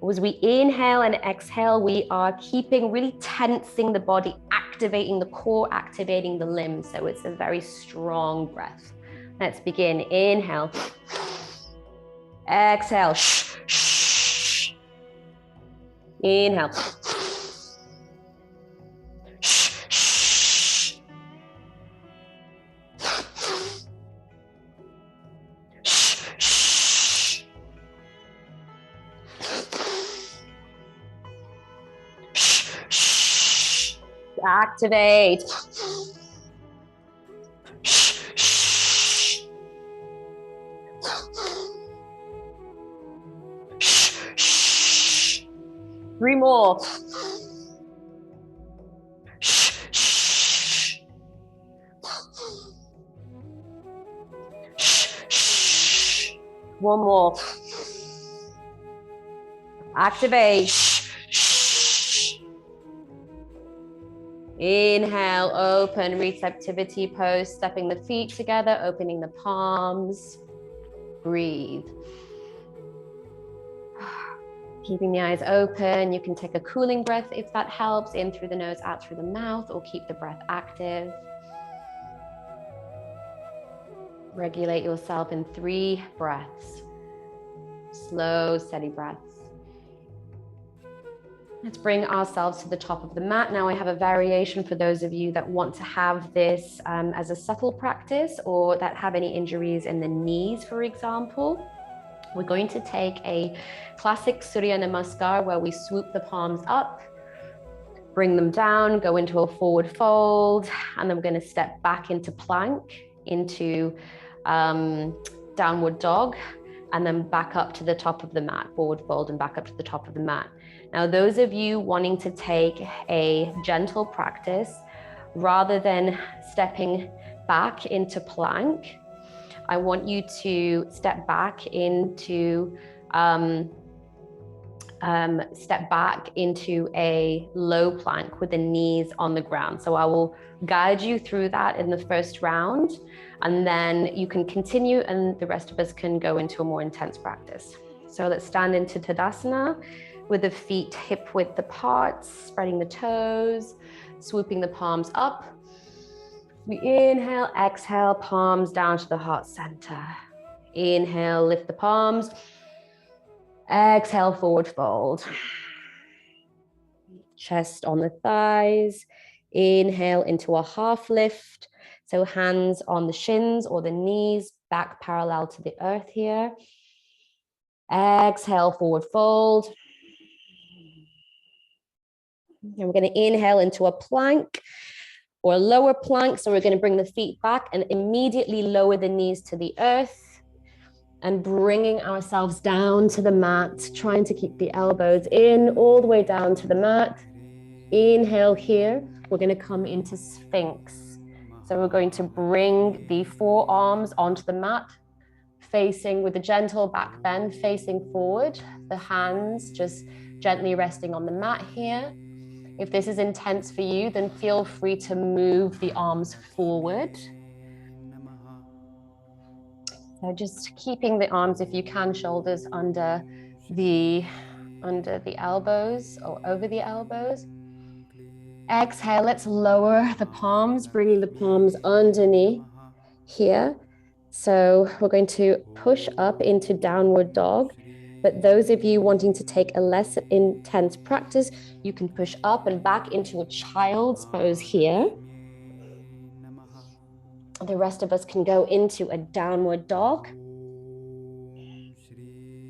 As we inhale and exhale, we are really tensing the body, activating the core, activating the limbs. So it's a very strong breath. Let's begin. Inhale. Exhale. Inhale. Activate. Three more. One more. Activate. Inhale, open, receptivity pose, stepping the feet together, opening the palms. Breathe. Keeping the eyes open, you can take a cooling breath if that helps, in through the nose, out through the mouth, or keep the breath active. Regulate yourself in 3 breaths. Slow, steady breaths. Let's bring ourselves to the top of the mat. Now I have a variation for those of you that want to have this as a subtle practice, or that have any injuries in the knees, for example. We're going to take a classic Surya Namaskar where we swoop the palms up, bring them down, go into a forward fold, and then we're going to step back into plank, into downward dog, and then back up to the top of the mat, forward fold and back up to the top of the mat. Now, those of you wanting to take a gentle practice, rather than stepping back into plank, I want you to step back into a low plank with the knees on the ground. So I will guide you through that in the first round, and then you can continue and the rest of us can go into a more intense practice. So let's stand into Tadasana with the feet hip width apart, spreading the toes, swooping the palms up. We inhale, exhale, palms down to the heart center. Inhale, lift the palms. Exhale, forward fold. Chest on the thighs. Inhale into a half lift. So hands on the shins or the knees, back parallel to the earth here. Exhale, forward fold. And we're going to inhale into a plank or a lower plank. So we're going to bring the feet back and immediately lower the knees to the earth and bringing ourselves down to the mat, trying to keep the elbows in all the way down to the mat. Inhale here. We're going to come into Sphinx. So we're going to bring the forearms onto the mat, facing with a gentle back bend, facing forward. The hands just gently resting on the mat here. If this is intense for you, then feel free to move the arms forward. So just keeping the arms, if you can, shoulders under the elbows or over the elbows. Exhale, let's lower the palms, bringing the palms underneath here. So we're going to push up into downward dog. But those of you wanting to take a less intense practice, you can push up and back into a child's pose here. The rest of us can go into a downward dog.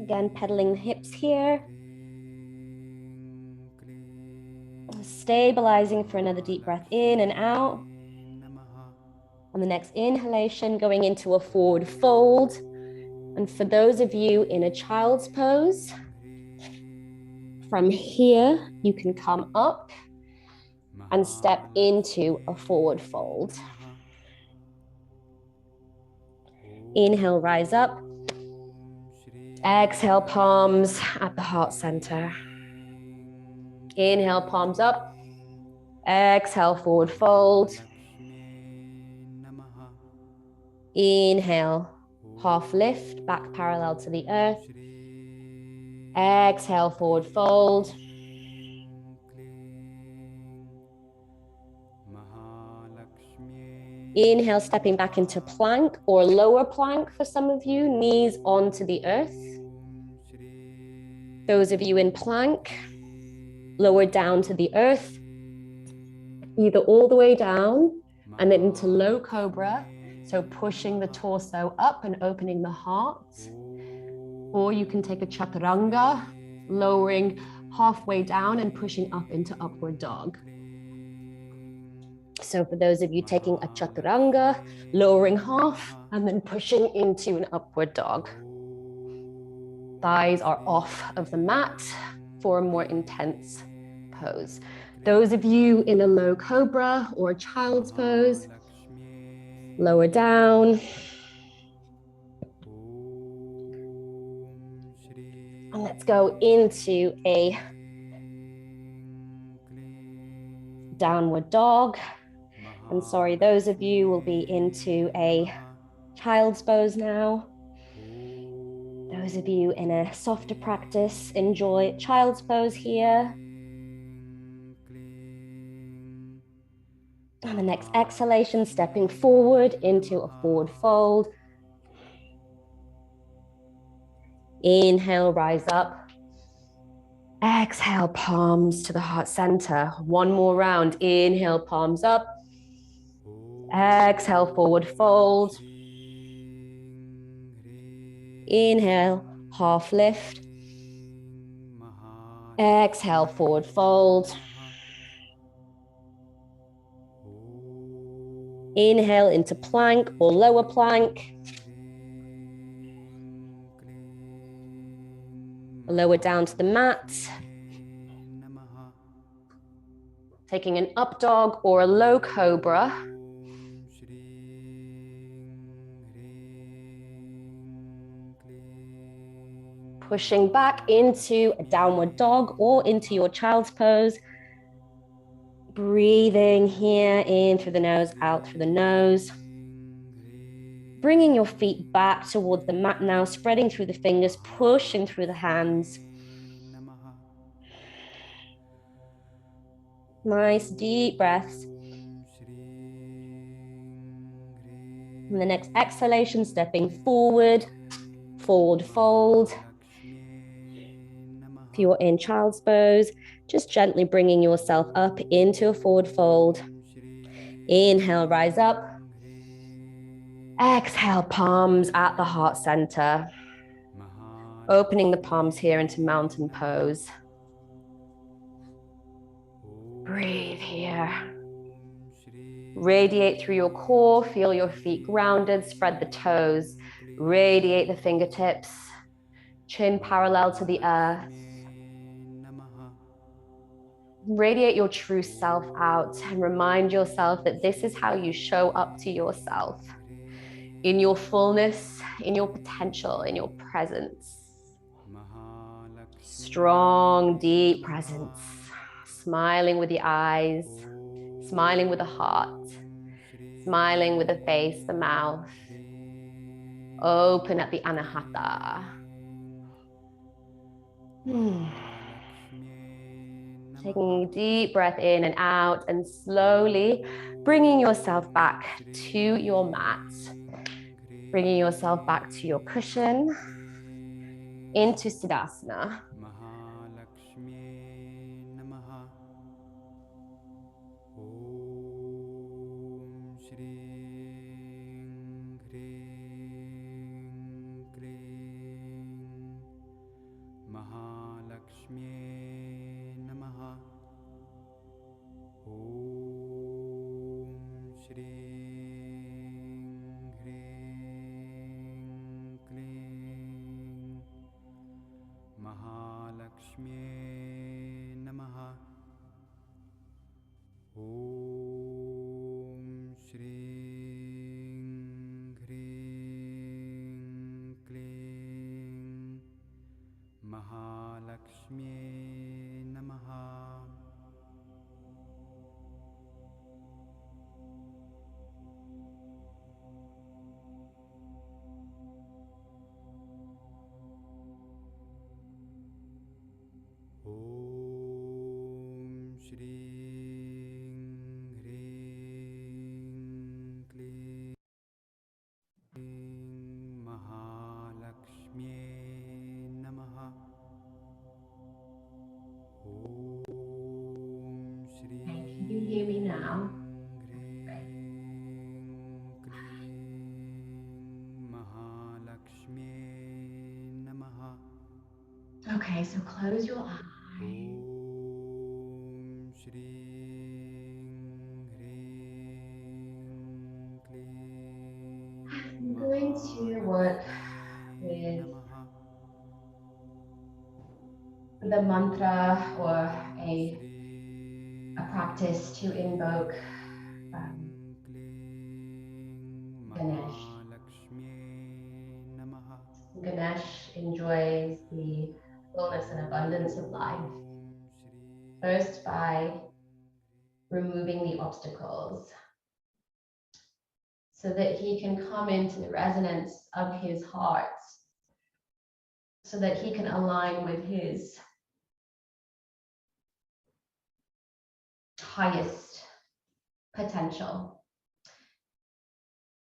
Again, pedaling the hips here. Stabilizing for another deep breath in and out. On the next inhalation, going into a forward fold. And for those of you in a child's pose, from here, you can come up and step into a forward fold. Inhale, rise up. Exhale, palms at the heart center. Inhale, palms up. Exhale, forward fold. Inhale, half lift, back parallel to the earth. Exhale, forward fold. Inhale, stepping back into plank or lower plank for some of you, knees onto the earth. Those of you in plank, lower down to the earth, either all the way down and then into low cobra, so pushing the torso up and opening the heart. Or you can take a chaturanga, lowering halfway down and pushing up into upward dog. So for those of you taking a chaturanga, lowering half and then pushing into an upward dog. Thighs are off of the mat for a more intense pose. Those of you in a low cobra or child's pose, lower down. And let's go into a downward dog. And sorry, those of you will be into a child's pose now. Those of you in a softer practice, enjoy child's pose here. And the next exhalation, stepping forward into a forward fold. Inhale, rise up. Exhale, palms to the heart center. One more round. Inhale, palms up. Exhale, forward fold. Inhale, half lift. Exhale, forward fold. Inhale into plank or lower plank. Lower down to the mat. Taking an up dog or a low cobra. Pushing back into a downward dog or into your child's pose. Breathing here in through the nose, out through the nose. Bringing your feet back towards the mat now, spreading through the fingers, pushing through the hands. Nice deep breaths. And the next exhalation, stepping forward, forward fold. If you're in child's pose, just gently bringing yourself up into a forward fold. Inhale, rise up. Exhale, palms at the heart center. Opening the palms here into mountain pose. Breathe here. Radiate through your core, feel your feet grounded, spread the toes, radiate the fingertips, chin parallel to the earth. Radiate your true self out and remind yourself that this is how you show up to yourself in your fullness, in your potential, in your presence. Strong, deep presence, smiling with the eyes, smiling with the heart, smiling with the face, the mouth. Open at the anahata. Taking a deep breath in and out and slowly bringing yourself back to your mat. Bringing yourself back to your cushion into Siddhasana. Can you hear me now? Okay, so close your eyes. to work with the mantra or a practice to invoke Ganesh. Ganesh enjoys the fullness and abundance of life, first by removing the obstacles so that he can come into the resonance of his heart, so that he can align with his highest potential,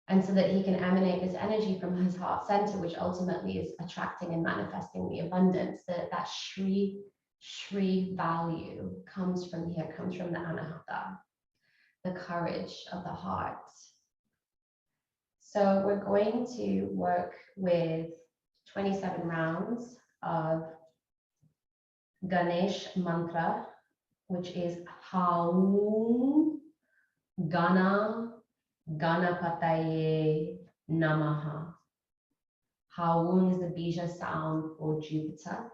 and so that he can emanate this energy from his heart center, which ultimately is attracting and manifesting the abundance. That Shri value comes from here, comes from the Anahata, the courage of the heart. So we're going to work with 27 rounds of Ganesh mantra, which is Haum Gana Ganapataye Namaha. Haum is the Bija sound for Jupiter,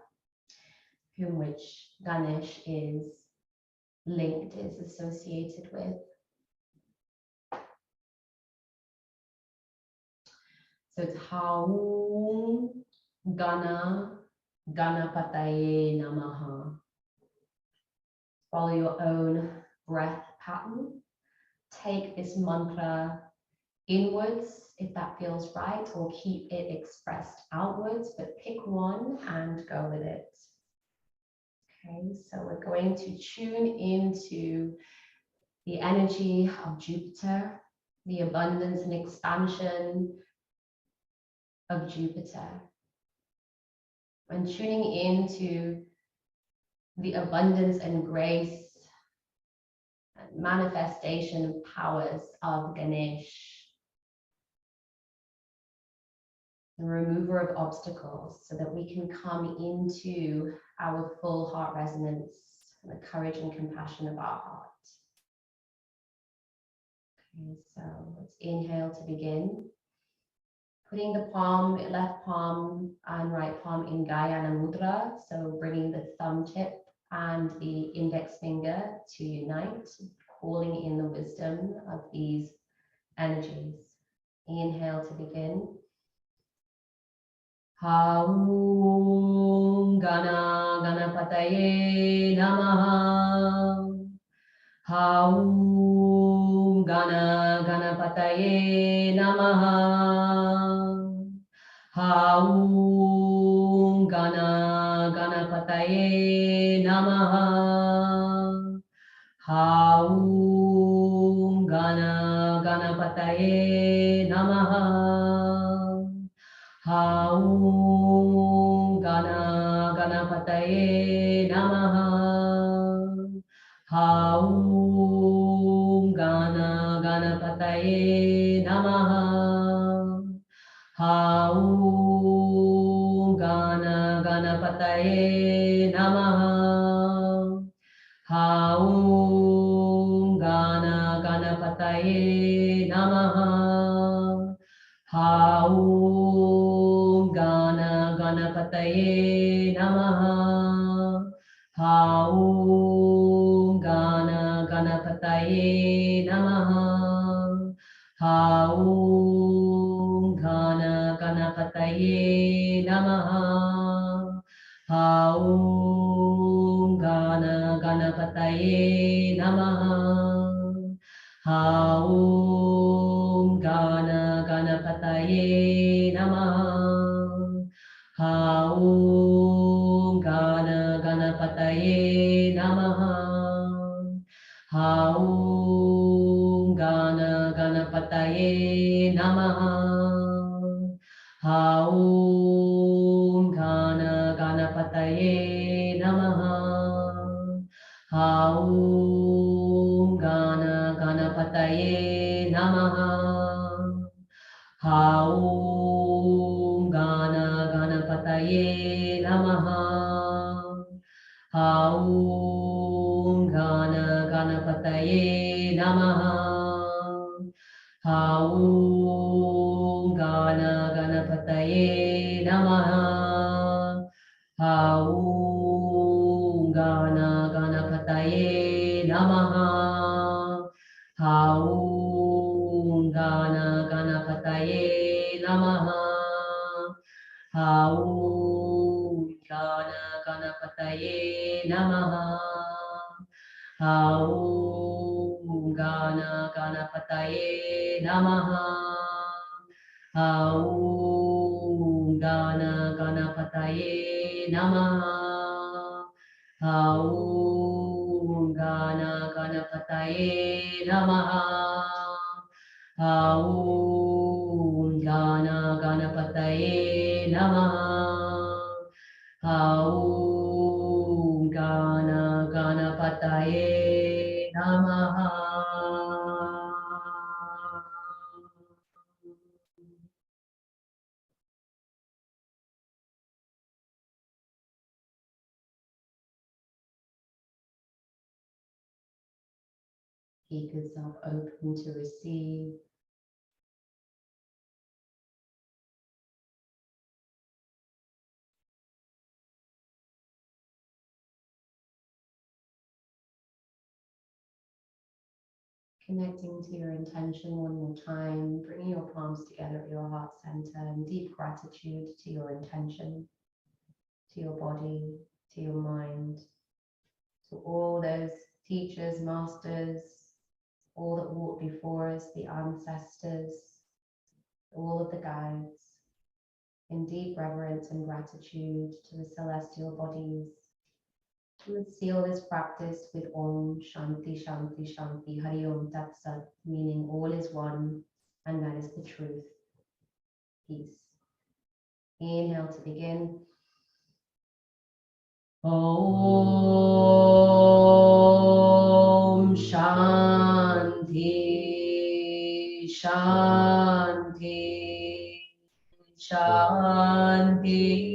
whom which Ganesh is linked, is associated with. So it's Haum Gana Ganapataye Namaha. Follow your own breath pattern. Take this mantra inwards if that feels right, or keep it expressed outwards, but pick one and go with it. Okay, so we're going to tune into the energy of Jupiter, the abundance and expansion of Jupiter, and tuning into the abundance and grace and manifestation powers of Ganesh, the remover of obstacles, so that we can come into our full heart resonance and the courage and compassion of our heart. Okay, so let's inhale to begin. Putting the palm, left palm and right palm in Gayana Mudra, so bringing the thumb tip and the index finger to unite, calling in the wisdom of these energies. Inhale to begin. Haum Gana Ganapataye Namaha. Haum Gana Ganapataye Namaha. Haum Gana Ganapataye Namaha. Haum Gana Ganapataye Namaha. Haum Gana Ganapataye Namaha. Haum Gana Ganapataye Namaha. Haum Gana Ganapataye Namaha. Haum Gana Ganapataye Namaha. Haum Gana Ganapataye Namaha. Haum Gana Ganapataye Namaha. Haum Gana Ganapataye Namaha. Haum Gana Ganapataye Namaha. Haum Gana Ganapataye Namaha. Haum Gana Ganapataye Namaha. Haum Gana Ganapataye Namaha. Haum Gana Ganapataye Namaha. Haum Gana Ganapataye Namaha. Haum Gana Ganapataye Namaha. Haum Gana Ganapataye Namaha. Haum Gana Aum Gana Ganapataye Namaha. Aum Gana Ganapataye Namaha. Aum Gana Ganapataye Namaha. Aum Gana Ganapataye Namaha. Aum Gana Ganapataye Namaha. Aum Gana Ganapataye Namaha. Aum Gana Ganapataye Namaha. Keep yourself open to receive. Connecting to your intention one more time, bringing your palms together at your heart center and deep gratitude to your intention, to your body, to your mind, to all those teachers, masters, all that walked before us, the ancestors, all of the guides, in deep reverence and gratitude to the celestial bodies. Let's seal this practice with Om Shanti Shanti Shanti Hari Om Tat Sat, meaning all is one, and that is the truth. Peace. Inhale to begin. Om Shanti Shanti Shanti.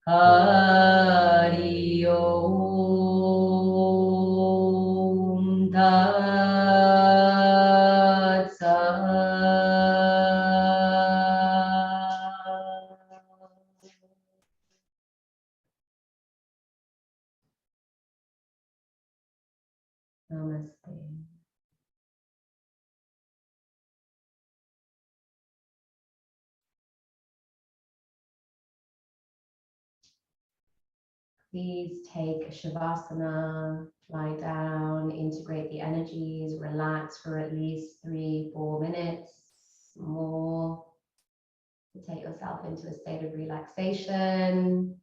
Hari Om Tat Sat. Namaste. Please take a Shavasana, lie down, integrate the energies, relax for at least 3-4 minutes more to take yourself into a state of relaxation.